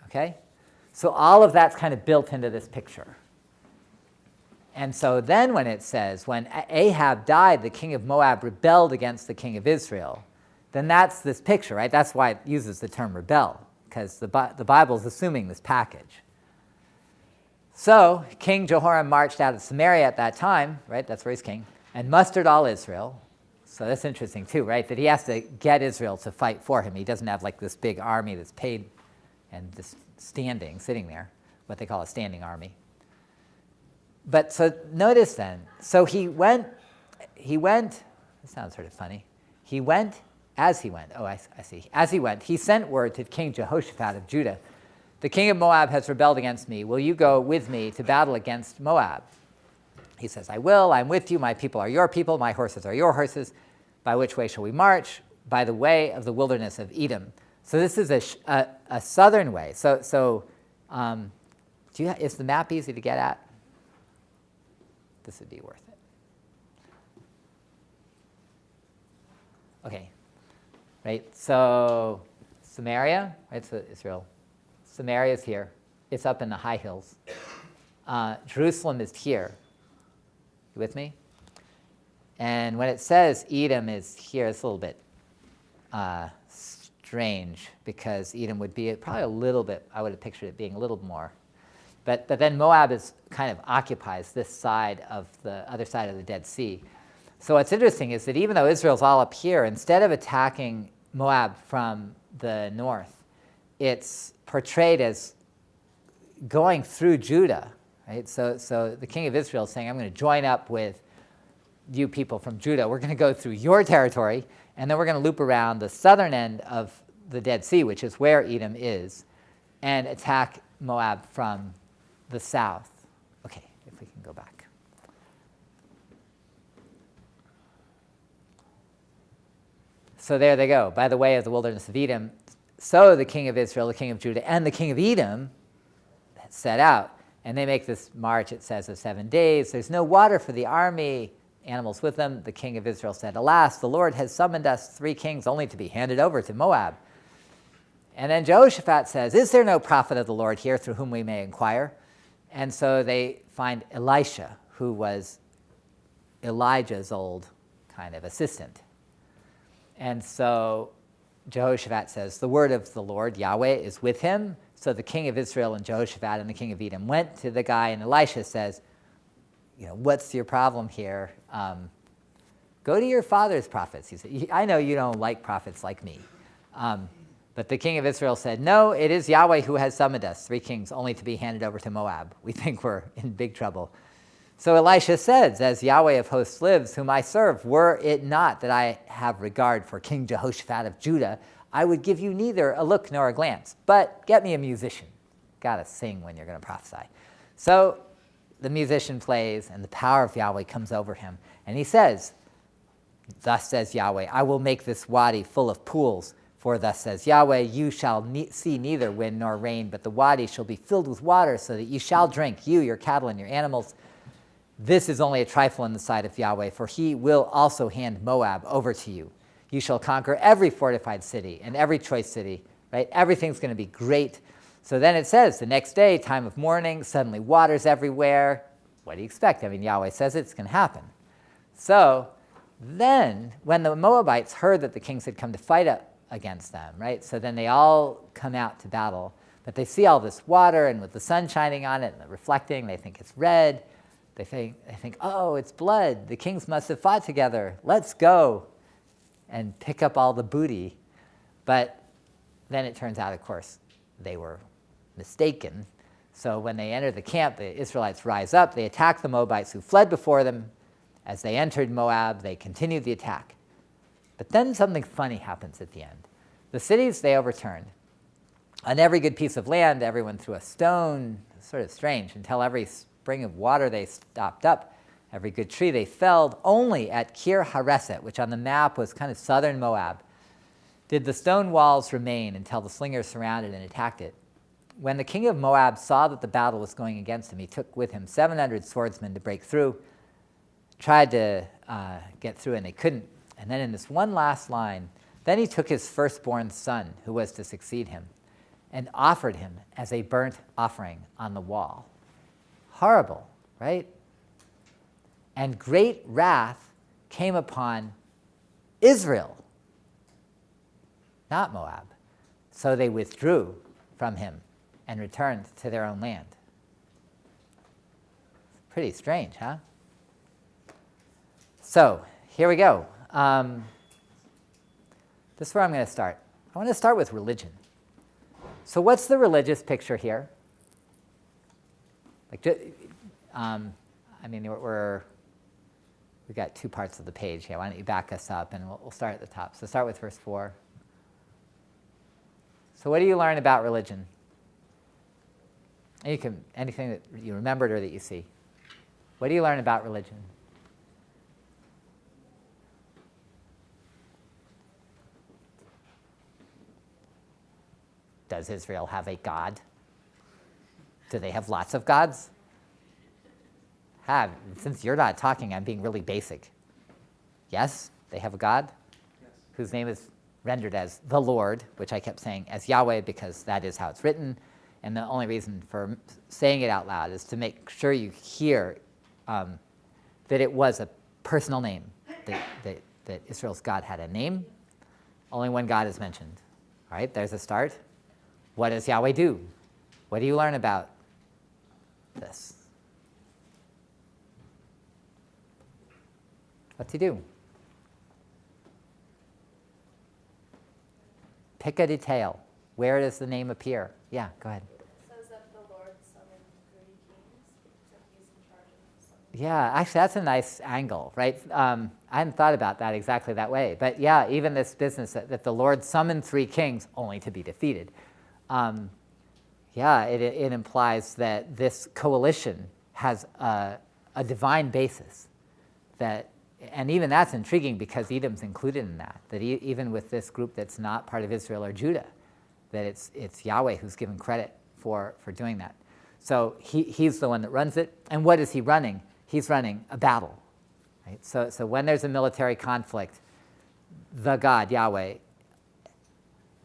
Okay? So all of that's kind of built into this picture. And so then when it says, when Ahab died, the king of Moab rebelled against the king of Israel, then that's this picture, right? That's why it uses the term rebel, because the Bible's assuming this package. So King Jehoram marched out of Samaria at that time, right? That's where he's king, and mustered all Israel. So that's interesting too, right? That he has to get Israel to fight for him. He doesn't have like this big army that's paid and just sitting there, what they call a standing army. But so notice then, so he went, this sounds sort of funny. As he went, he sent word to King Jehoshaphat of Judah, the king of Moab has rebelled against me. Will you go with me to battle against Moab? He says, I will, I'm with you, my people are your people, my horses are your horses. By which way shall we march? By the way of the wilderness of Edom. So this is a southern way. So is the map easy to get at? This would be worth it. Okay, right, so Samaria, right, so Israel. Samaria is here. It's up in the high hills. Jerusalem is here. You with me? And when it says Edom is here, it's a little bit strange, because Edom would be probably a little bit, I would have pictured it being a little more. But then Moab kind of occupies this side of the other side of the Dead Sea. So what's interesting is that even though Israel's all up here, instead of attacking Moab from the north, it's portrayed as going through Judah, right? So the king of Israel is saying, I'm going to join up with you people from Judah. We're going to go through your territory, and then we're going to loop around the southern end of the Dead Sea, which is where Edom is, and attack Moab from the south. Okay, if we can go back. So there they go, by the way of the wilderness of Edom. So the king of Israel, the king of Judah, and the king of Edom set out. And they make this march, it says, of 7 days. There's no water for the army, animals with them. The king of Israel said, alas, the Lord has summoned us 3 kings only to be handed over to Moab. And then Jehoshaphat says, is there no prophet of the Lord here through whom we may inquire? And so they find Elisha, who was Elijah's old kind of assistant. And so Jehoshaphat says, the word of the Lord, Yahweh, is with him. So the king of Israel and Jehoshaphat and the king of Edom went to the guy, and Elisha says, what's your problem here? Go to your father's prophets. He said, I know you don't like prophets like me. But the king of Israel said, no, it is Yahweh who has summoned us, 3 kings, only to be handed over to Moab. We think we're in big trouble. So Elisha says, as Yahweh of hosts lives, whom I serve, were it not that I have regard for King Jehoshaphat of Judah, I would give you neither a look nor a glance. But get me a musician. Got to sing when you're going to prophesy. So the musician plays, and the power of Yahweh comes over him. And he says, thus says Yahweh, I will make this wadi full of pools. For thus says Yahweh, you shall see neither wind nor rain, but the wadi shall be filled with water, so that you shall drink, you, your cattle, and your animals. This is only a trifle in the sight of Yahweh, for he will also hand Moab over to you. You shall conquer every fortified city and every choice city, right? Everything's going to be great. So then it says, the next day, time of mourning, suddenly waters everywhere. What do you expect? I mean, Yahweh says it's going to happen. So then, when the Moabites heard that the kings had come to fight against them, right? So then they all come out to battle, but they see all this water, and with the sun shining on it and reflecting, they think it's red. They think, oh, it's blood. The kings must have fought together. Let's go and pick up all the booty. But then it turns out, of course, they were mistaken. So when they enter the camp, the Israelites rise up. They attack the Moabites who fled before them. As they entered Moab, they continued the attack. But then something funny happens at the end. The cities they overturned. On every good piece of land, everyone threw a stone. Sort of strange, until every spring of water they stopped up, every good tree they felled. Only at Kir Hareset, which on the map was kind of southern Moab, did the stone walls remain until the slingers surrounded and attacked it. When the king of Moab saw that the battle was going against him, he took with him 700 swordsmen to break through, tried to get through, and they couldn't. And then in this one last line, then he took his firstborn son, who was to succeed him, and offered him as a burnt offering on the wall. Horrible, right? And great wrath came upon Israel, not Moab. So they withdrew from him and returned to their own land. Pretty strange, huh? So here we go. This is where I'm going to start. I want to start with religion. So what's the religious picture here? Like, we've got 2 parts of the page here. Why don't you back us up, and we'll start at the top. So start with verse 4. So what do you learn about religion? Anything that you remembered or that you see. What do you learn about religion? Does Israel have a God? Do they have lots of gods? Since you're not talking, I'm being really basic. Yes, they have a God? Yes. Whose name is rendered as the Lord, which I kept saying as Yahweh because that is how it's written. And the only reason for saying it out loud is to make sure you hear that it was a personal name, that Israel's God had a name. Only one God is mentioned. All right, there's a start. What does Yahweh do? What do you learn about this? What's he do? Pick a detail. Where does the name appear? Yeah, go ahead. It says that the Lord summoned 3 kings, so he's in charge of something. Yeah, actually, that's a nice angle, right? I hadn't thought about that exactly that way. But yeah, even this business that the Lord summoned 3 kings only to be defeated. Yeah, it implies that this coalition has a divine basis. And even that's intriguing because Edom's included in that. That even with this group that's not part of Israel or Judah, that it's Yahweh who's given credit for doing that. So he's the one that runs it. And what is he running? He's running a battle. Right? So when there's a military conflict, the God, Yahweh,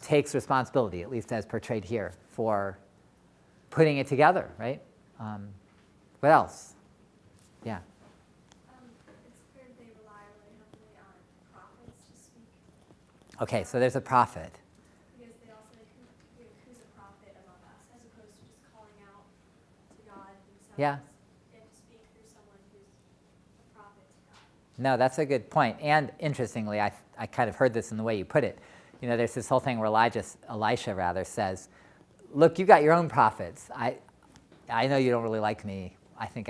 takes responsibility, at least as portrayed here, for putting it together, right? What else? Yeah. It's clear they rely really heavily on prophets to speak. Okay, so there's a prophet. Because they also who's a prophet among us, as opposed to just calling out to God themselves. Yeah. They have to speak through someone who's a prophet to God. No, that's a good point. And interestingly, I kind of heard this in the way you put it. You know, there's this whole thing where Elisha says, look, you got your own prophets. I know you don't really like me. I think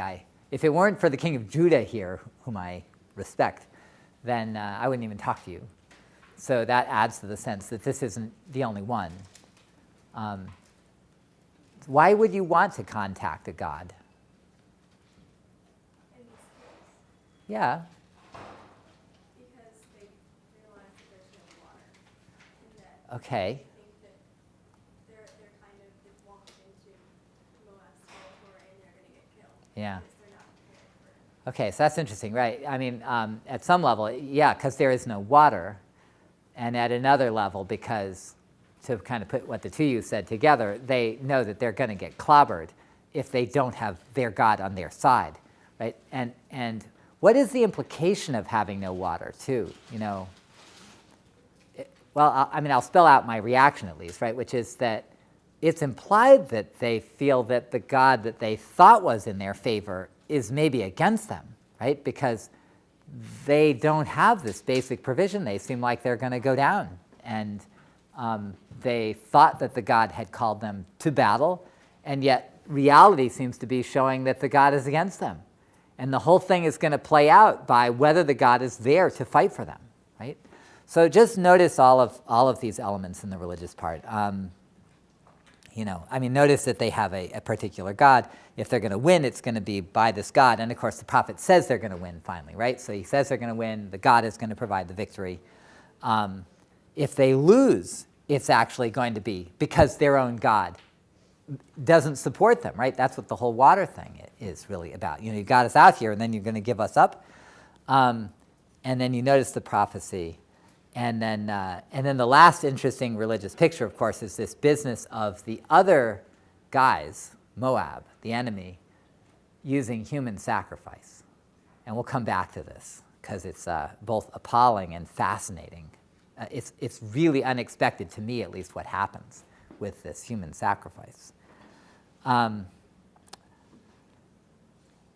if it weren't for the king of Judah here, whom I respect, then I wouldn't even talk to you. So that adds to the sense that this isn't the only one. Why would you want to contact a god? In this case, Yeah. because they realize that there's no water. And that Okay. they think that they're kind of, they've walked into Moab's territory and they're going to get killed. Yeah. Because they're not prepared for Okay, so that's interesting, right? I mean, at some level, yeah, because there is no water. And at another level, because to kind of put what the two of you said together, they know that they're going to get clobbered if they don't have their God on their side, right? And what is the implication of having no water, too? You know, I'll spell out my reaction at least, right? Which is that it's implied that they feel that the God that they thought was in their favor is maybe against them, right? Because they don't have this basic provision. They seem like they're going to go down. And they thought that the God had called them to battle, and yet reality seems to be showing that the God is against them. And the whole thing is going to play out by whether the God is there to fight for them, right? So just notice all of these elements in the religious part. Notice that they have a particular God. If they're going to win, it's going to be by this God. And of course, the prophet says they're going to win finally, right? So he says they're going to win. The God is going to provide the victory. If they lose, it's actually going to be because their own God doesn't support them, right? That's what the whole water thing is really about. You got us out here, and then you're going to give us up. And then you notice the prophecy. And then the last interesting religious picture, of course, is this business of the other guys, Moab, the enemy, using human sacrifice. And we'll come back to this because it's both appalling and fascinating. It's really unexpected to me, at least, what happens with this human sacrifice.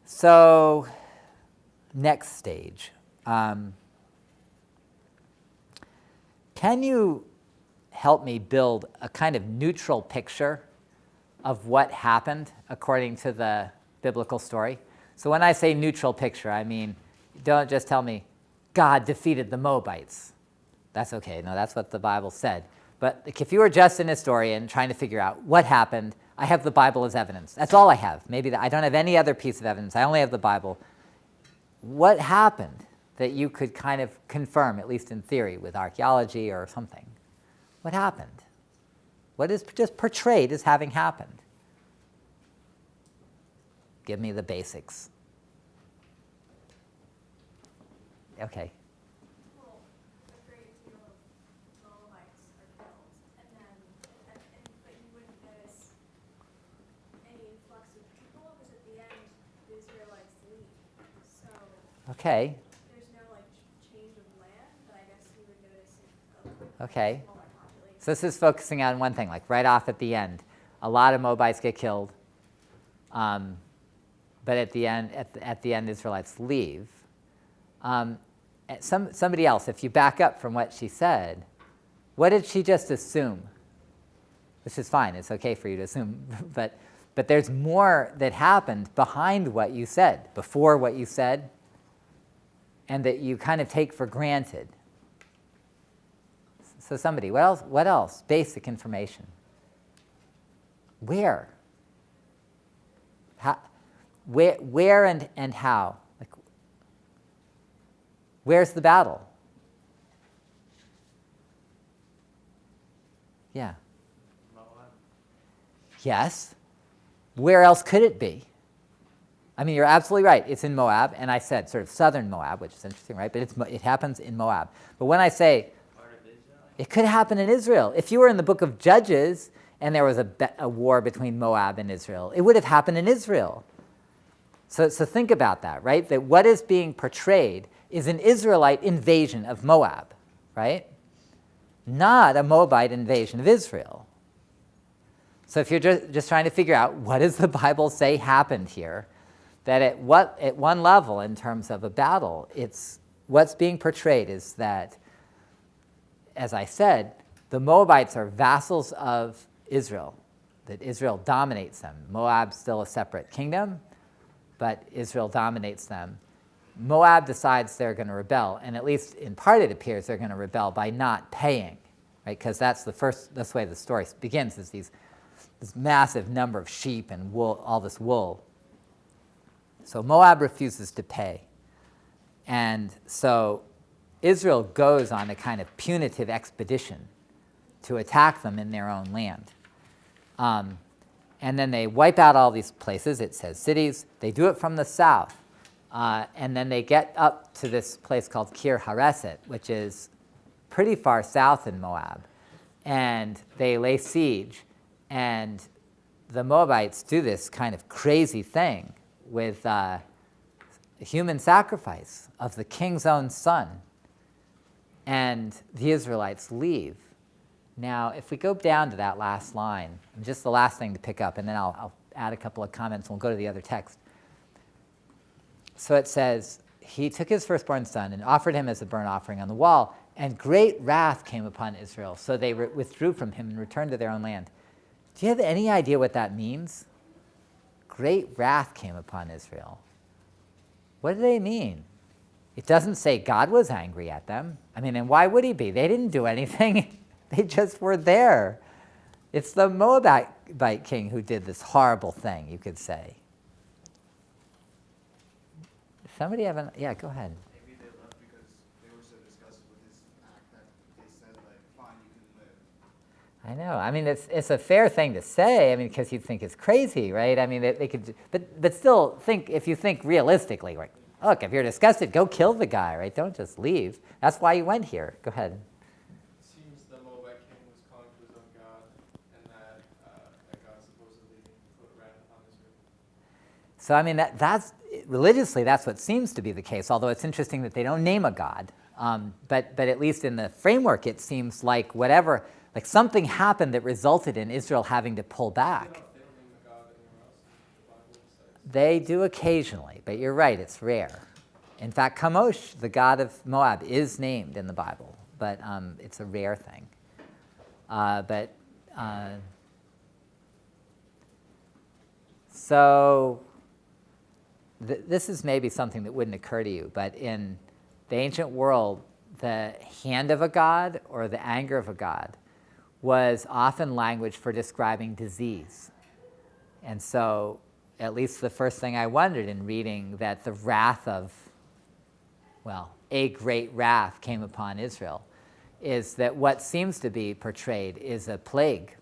So, next stage. Can you help me build a kind of neutral picture of what happened according to the biblical story? So when I say neutral picture, I mean, don't just tell me God defeated the Moabites. That's okay. No, that's what the Bible said. But if you were just an historian trying to figure out what happened, I have the Bible as evidence. That's all I have. Maybe I don't have any other piece of evidence. I only have the Bible. What happened that you could kind of confirm, at least in theory, with archaeology or something? What happened? What is just portrayed as having happened? Give me the basics. Okay. Well, a great deal of Moabites are killed, but you wouldn't notice any influx of people because at the end the Israelites leave. So Okay. there's no change of land, but I guess you would notice a Okay. smaller population. So this is focusing on one thing, like right off at the end. A lot of Moabites get killed, but at the end, Israelites leave. Somebody else, if you back up from what she said, what did she just assume? Which is fine, it's okay for you to assume, but there's more that happened behind what you said, before what you said, and that you kind of take for granted. So somebody, what else? Basic information. Where? How, where and how? Like, where's the battle? Yeah. Yes. Where else could it be? I mean, you're absolutely right. It's in Moab, and I said sort of southern Moab, which is interesting, right? But it happens in Moab. But when I say it could happen in Israel, if you were in the book of Judges and there was a war between Moab and Israel, it would have happened in Israel. So think about that, right? That what is being portrayed is an Israelite invasion of Moab, right? Not a Moabite invasion of Israel. So if you're just trying to figure out what does the Bible say happened here, that at one level in terms of a battle, it's what's being portrayed is that, as I said, the Moabites are vassals of Israel, that Israel dominates them. Moab's still a separate kingdom, but Israel dominates them. Moab decides they're going to rebel, and at least in part it appears they're going to rebel by not paying, right? Because that's the way the story begins, is this massive number of sheep and wool, all this wool. So Moab refuses to pay. And so Israel goes on a kind of punitive expedition to attack them in their own land. And then they wipe out all these places, it says cities. They do it from the south. And then they get up to this place called Kir Hareset, which is pretty far south in Moab. And they lay siege. And the Moabites do this kind of crazy thing with human sacrifice of the king's own son. And the Israelites leave. Now, if we go down to that last line, just the last thing to pick up, and then I'll add a couple of comments and we'll go to the other text. So it says, he took his firstborn son and offered him as a burnt offering on the wall, and great wrath came upon Israel. So they withdrew from him and returned to their own land. Do you have any idea what that means? Great wrath came upon Israel. What do they mean? It doesn't say God was angry at them. I mean, and why would he be? They didn't do anything. They just were there. It's the Moabite king who did this horrible thing, you could say. Somebody have an... Yeah, go ahead. Maybe they left because they were so disgusted with his act that they said, like, fine, you can live. I know. I mean, it's a fair thing to say. I mean, because you'd think it's crazy, right? I mean, they could... But still, if you think realistically, like, look, if you're disgusted, go kill the guy, right? Don't just leave. That's why you went here. Go ahead. It seems the Moabite king was calling to his own God, and that God supposedly put wrath upon Israel. So, I mean, that's religiously, that's what seems to be the case, although it's interesting that they don't name a god. But at least in the framework, it seems like whatever, like something happened that resulted in Israel having to pull back. They don't name a God anywhere else in the Bible. They do occasionally, but you're right, it's rare. In fact, Kamosh, the god of Moab, is named in the Bible, but it's a rare thing. So this is maybe something that wouldn't occur to you, but in the ancient world, the hand of a god or the anger of a god was often language for describing disease. And so at least the first thing I wondered in reading that the wrath of, well, a great wrath came upon Israel, is that what seems to be portrayed is a plague,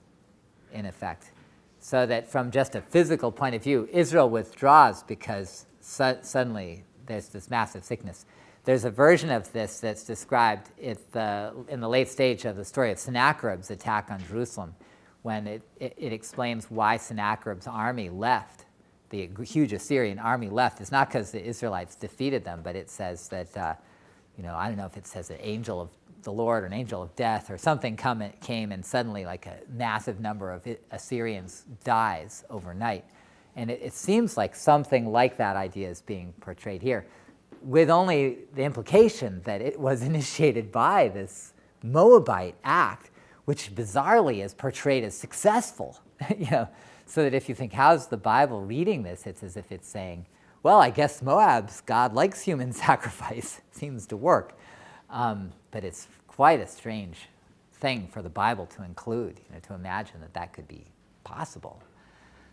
in effect. So that from just a physical point of view, Israel withdraws because suddenly there's this massive sickness. There's a version of this that's described in the late stage of the story of Sennacherib's attack on Jerusalem, when it explains why Sennacherib's army left. The huge Assyrian army left. It's not because the Israelites defeated them, but it says that, I don't know if it says an angel of the Lord or an angel of death or something came and suddenly like a massive number of Assyrians dies overnight. And it seems like something like that idea is being portrayed here, with only the implication that it was initiated by this Moabite act, which bizarrely is portrayed as successful. So that if you think, how's the Bible reading this? It's as if it's saying, well, I guess Moab's God likes human sacrifice. Seems to work. But it's quite a strange thing for the Bible to include, to imagine that could be possible.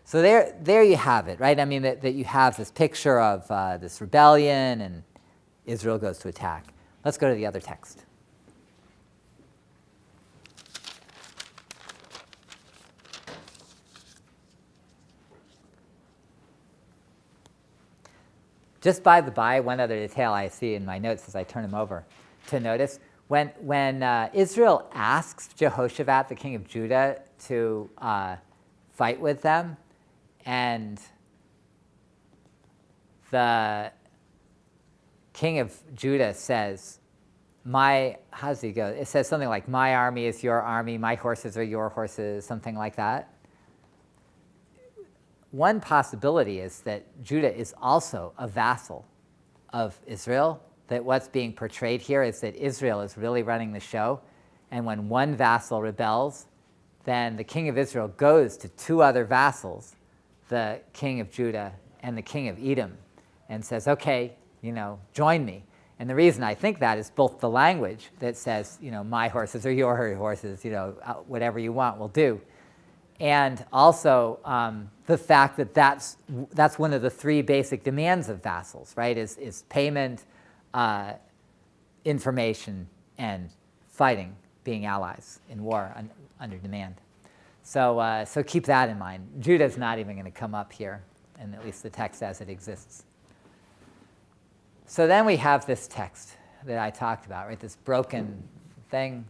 So there you have it, right? I mean, that you have this picture of this rebellion, and Israel goes to attack. Let's go to the other text. Just by the by, one other detail I see in my notes as I turn them over to notice, when Israel asks Jehoshaphat, the king of Judah, to fight with them, and the king of Judah says, how does he go? It says something like, my army is your army, my horses are your horses, something like that. One possibility is that Judah is also a vassal of Israel, that what's being portrayed here is that Israel is really running the show, and when one vassal rebels, then the king of Israel goes to two other vassals, the king of Judah and the king of Edom, and says, okay, join me. And the reason I think that is both the language that says, my horses are your horses, whatever you want will do. And also the fact that that's one of the three basic demands of vassals, right, is payment, information, and fighting, being allies in war under demand. So keep that in mind. Judah's not even going to come up here, in at least the text as it exists. So then we have this text that I talked about, right, this broken thing.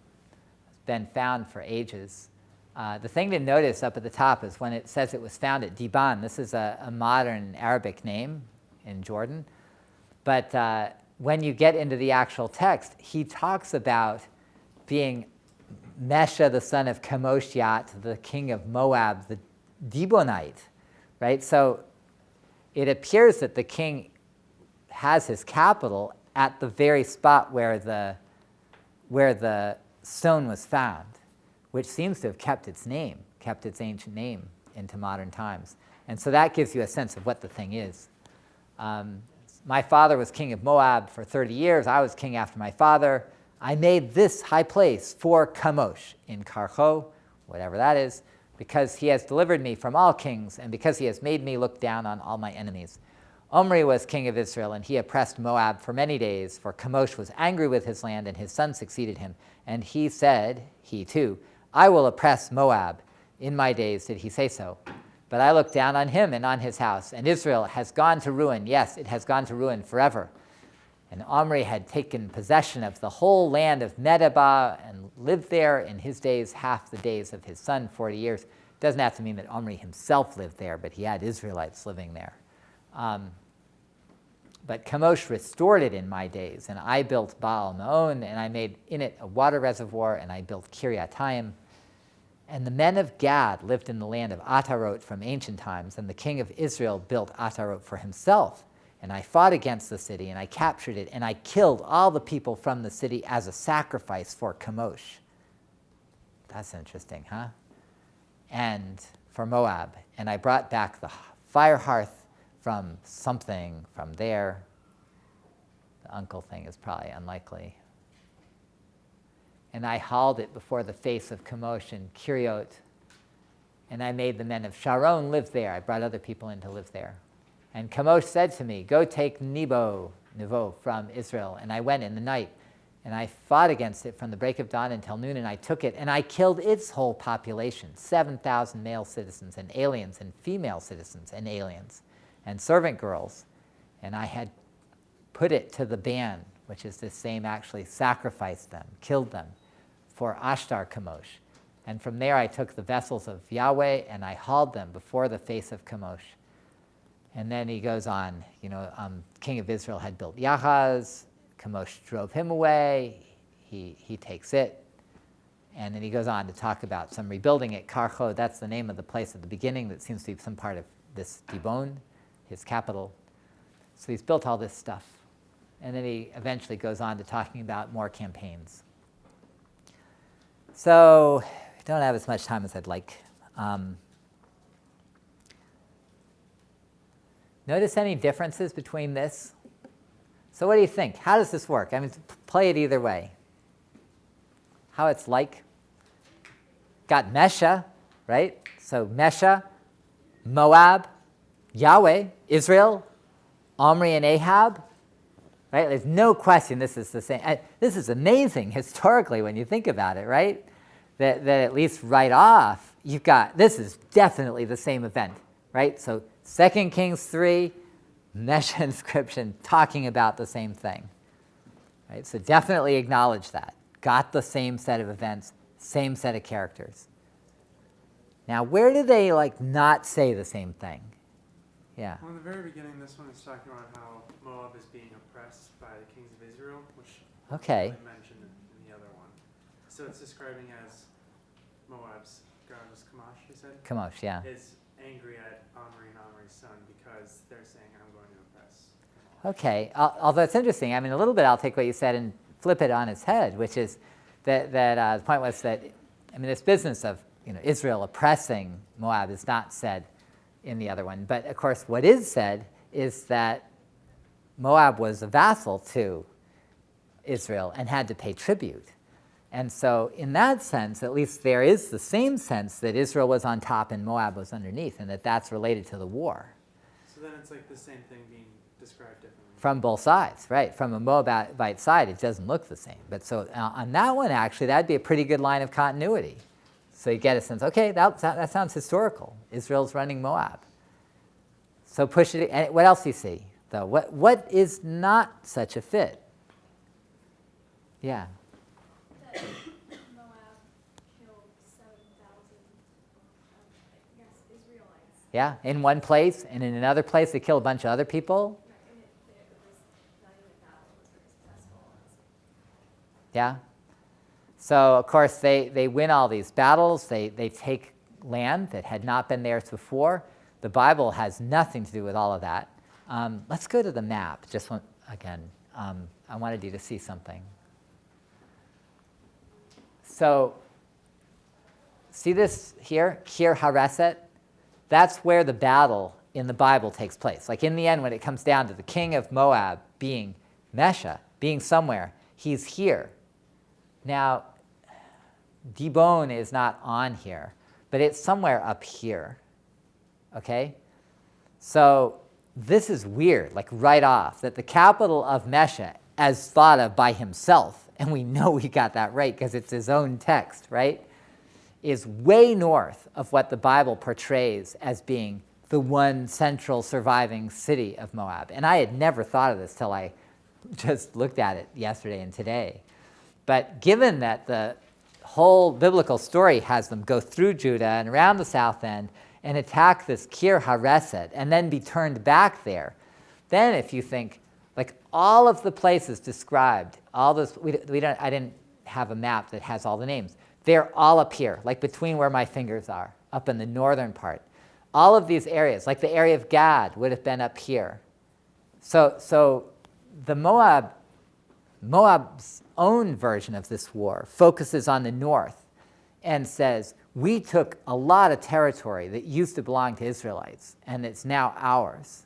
It's been found for ages. The thing to notice up at the top is when it says it was found at Diban. This is a modern Arabic name in Jordan. But when you get into the actual text, he talks about being Mesha, the son of Chemoshiat, the king of Moab, the Dibonite, right? So it appears that the king has his capital at the very spot where the stone was found, which seems to have kept its ancient name into modern times. And so that gives you a sense of what the thing is. My father was king of Moab for 30 years. I was king after my father. I made this high place for Chemosh in Karcho, whatever that is, because he has delivered me from all kings, and because he has made me look down on all my enemies. Omri was king of Israel, and he oppressed Moab for many days, for Chemosh was angry with his land, and his son succeeded him. And he said, he too, I will oppress Moab. In my days did he say so. But I looked down on him and on his house, and Israel has gone to ruin. Yes, it has gone to ruin forever. And Omri had taken possession of the whole land of Medeba and lived there in his days, half the days of his son, 40 years. It doesn't have to mean that Omri himself lived there, but he had Israelites living there. But Chemosh restored it in my days, and I built Baal Meon, and I made in it a water reservoir, and I built Kiryatayim. And the men of Gad lived in the land of Atarot from ancient times, and the king of Israel built Atarot for himself. And I fought against the city, and I captured it, and I killed all the people from the city as a sacrifice for Chemosh. That's interesting, huh? And for Moab. And I brought back the fire hearth from something from there. The uncle thing is probably unlikely. And I hauled it before the face of Chemosh and Kiriot, and I made the men of Sharon live there. I brought other people in to live there. And Chemosh said to me, go take Nebo from Israel. And I went in the night, and I fought against it from the break of dawn until noon, and I took it, and I killed its whole population, 7,000 male citizens and aliens, and female citizens and aliens, and servant girls. And I had put it to the ban, which is the same, actually sacrificed them, killed them, for Ashtar Chemosh. And from there I took the vessels of Yahweh, and I hauled them before the face of Chemosh. And then he goes on, king of Israel had built Yahaz, Chemosh drove him away, he takes it, and then he goes on to talk about some rebuilding at Karcho. That's the name of the place at the beginning that seems to be some part of this Dibon, his capital. So he's built all this stuff. And then he eventually goes on to talking about more campaigns. So I don't have as much time as I'd like. Notice any differences between this? So what do you think? How does this work? I mean, play it either way. How it's like? Got Mesha, right? So Mesha, Moab, Yahweh, Israel, Omri and Ahab, right? There's no question this is the same. This is amazing historically when you think about it, right? That at least right off, you've got, this is definitely the same event, right? So 2 Kings 3, Mesha inscription talking about the same thing, right? So definitely acknowledge that. Got the same set of events, same set of characters. Now, where do they not say the same thing? Yeah. Well, in the very beginning, this one is talking about how Moab is being oppressed by the kings of Israel, which Okay. I mentioned in the other one. So it's describing as Moab's god was Chemosh, you said? Chemosh, yeah. Is angry at Omri and Omri's son because they're saying, I'm going to oppress Moab. Okay. Although it's interesting. I mean, a little bit I'll take what you said and flip it on its head, which is that the point was that, I mean, this business of Israel oppressing Moab is not said in the other one. But, of course, what is said is that Moab was a vassal to Israel and had to pay tribute. And so in that sense, at least there is the same sense that Israel was on top and Moab was underneath, and that that's related to the war. So then it's like the same thing being described differently. From both sides, right? From a Moabite side, it doesn't look the same. But so on that one, actually, that'd be a pretty good line of continuity. So you get a sense, okay, that sounds historical. Israel's running Moab. So push it. And what else do you see, though? What is not such a fit? Yeah. That Moab killed 7,000, Israelites. Yeah, in one place, and in another place they kill a bunch of other people. Right, and it was not even a battle, it was very successful. Yeah. So, of course, they win all these battles. They take land that had not been theirs before. The Bible has nothing to do with all of that. Let's go to the map. Just again, I wanted you to see something. So, see this here, Kir Hareset? That's where the battle in the Bible takes place. Like in the end, when it comes down to the king of Moab being Mesha, being somewhere, he's here. Now, Dibon is not on here, but it's somewhere up here, okay? So this is weird, like right off, that the capital of Mesha, as thought of by himself, and we know we got that right because it's his own text, right, is way north of what the Bible portrays as being the one central surviving city of Moab. And I had never thought of this till I just looked at it yesterday and today. But given that the whole biblical story has them go through Judah and around the south end and attack this Kir Hareset and then be turned back there, then if you think, like all of the places described, all this, I didn't have a map that has all the names. They're all up here, like between where my fingers are, up in the northern part. All of these areas, like the area of Gad, would have been up here. So the Moab's own version of this war focuses on the north and says, we took a lot of territory that used to belong to Israelites, and it's now ours.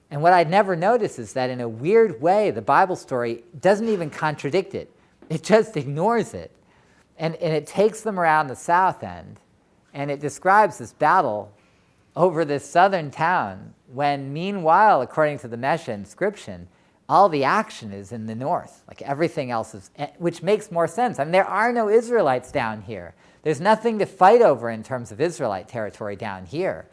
And what I'd never noticed is that in a weird way, the Bible story doesn't even contradict it. It just ignores it. And it takes them around the south end, and it describes this battle over this southern town, when meanwhile, according to the Mesha inscription, all the action is in the north. Like everything else is, which makes more sense. I mean, there are no Israelites down here. There's nothing to fight over in terms of Israelite territory down here.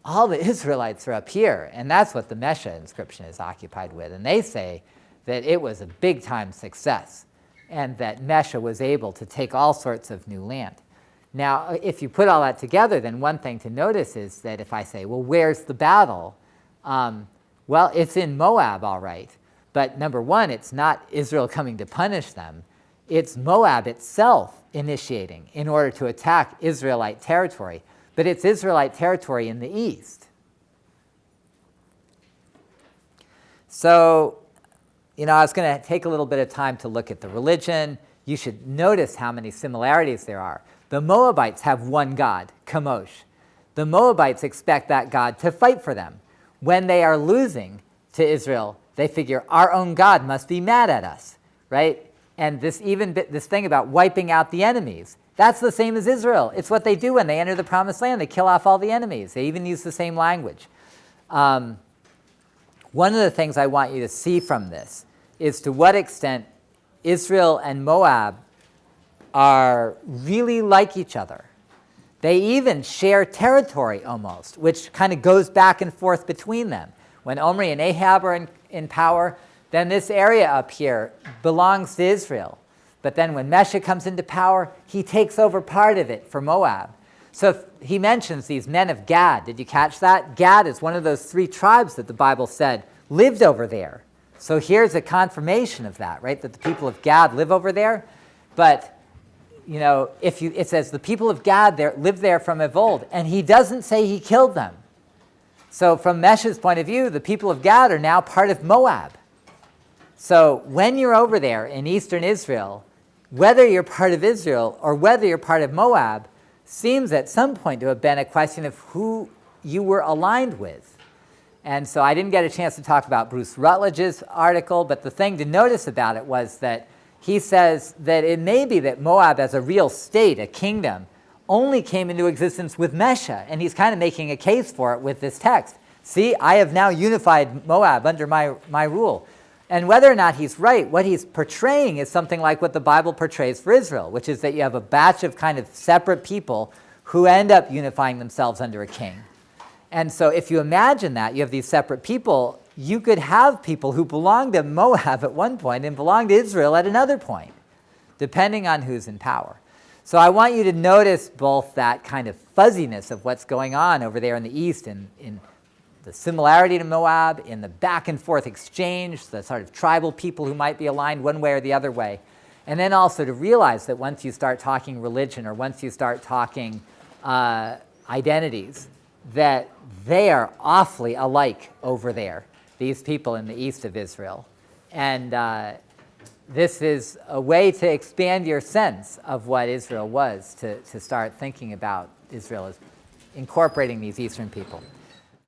All the Israelites are up here, and that's what the Mesha inscription is occupied with. And they say that it was a big-time success, and that Mesha was able to take all sorts of new land. Now, if you put all that together, then one thing to notice is that if I say, well, where's the battle? Well, it's in Moab, all right. But number one, it's not Israel coming to punish them. It's Moab itself initiating in order to attack Israelite territory. But it's Israelite territory in the east. So, I was going to take a little bit of time to look at the religion, you should notice how many similarities there are. The Moabites have one God, Kamosh. The Moabites expect that God to fight for them. When they are losing to Israel, they figure our own God must be mad at us, right? And this thing about wiping out the enemies, that's the same as Israel. It's what they do when they enter the promised land. They kill off all the enemies. They even use the same language. One of the things I want you to see from this is to what extent Israel and Moab are really like each other. They even share territory almost, which kind of goes back and forth between them. When Omri and Ahab are in power, then this area up here belongs to Israel. But then when Mesha comes into power, he takes over part of it for Moab. So he mentions these men of Gad. Did you catch that? Gad is one of those 3 tribes that the Bible said lived over there. So here's a confirmation of that, right? That the people of Gad live over there. But it says the people of Gad lived there from of old, and he doesn't say he killed them. So from Mesha's point of view, the people of Gad are now part of Moab. So when you're over there in eastern Israel, whether you're part of Israel or whether you're part of Moab, seems at some point to have been a question of who you were aligned with. And so I didn't get a chance to talk about Bruce Rutledge's article, but the thing to notice about it was that he says that it may be that Moab as a real state, a kingdom, only came into existence with Mesha, and he's kind of making a case for it with this text. See, I have now unified Moab under my rule. And whether or not he's right, what he's portraying is something like what the Bible portrays for Israel, which is that you have a batch of kind of separate people who end up unifying themselves under a king. And so if you imagine that, you have these separate people, you could have people who belong to Moab at one point and belong to Israel at another point, depending on who's in power. So I want you to notice both that kind of fuzziness of what's going on over there in the east, in the similarity to Moab, in the back and forth exchange, the sort of tribal people who might be aligned one way or the other way. And then also to realize that once you start talking religion or once you start talking identities, that they are awfully alike over there, these people in the east of Israel. And this is a way to expand your sense of what Israel was, to start thinking about Israel as incorporating these eastern people.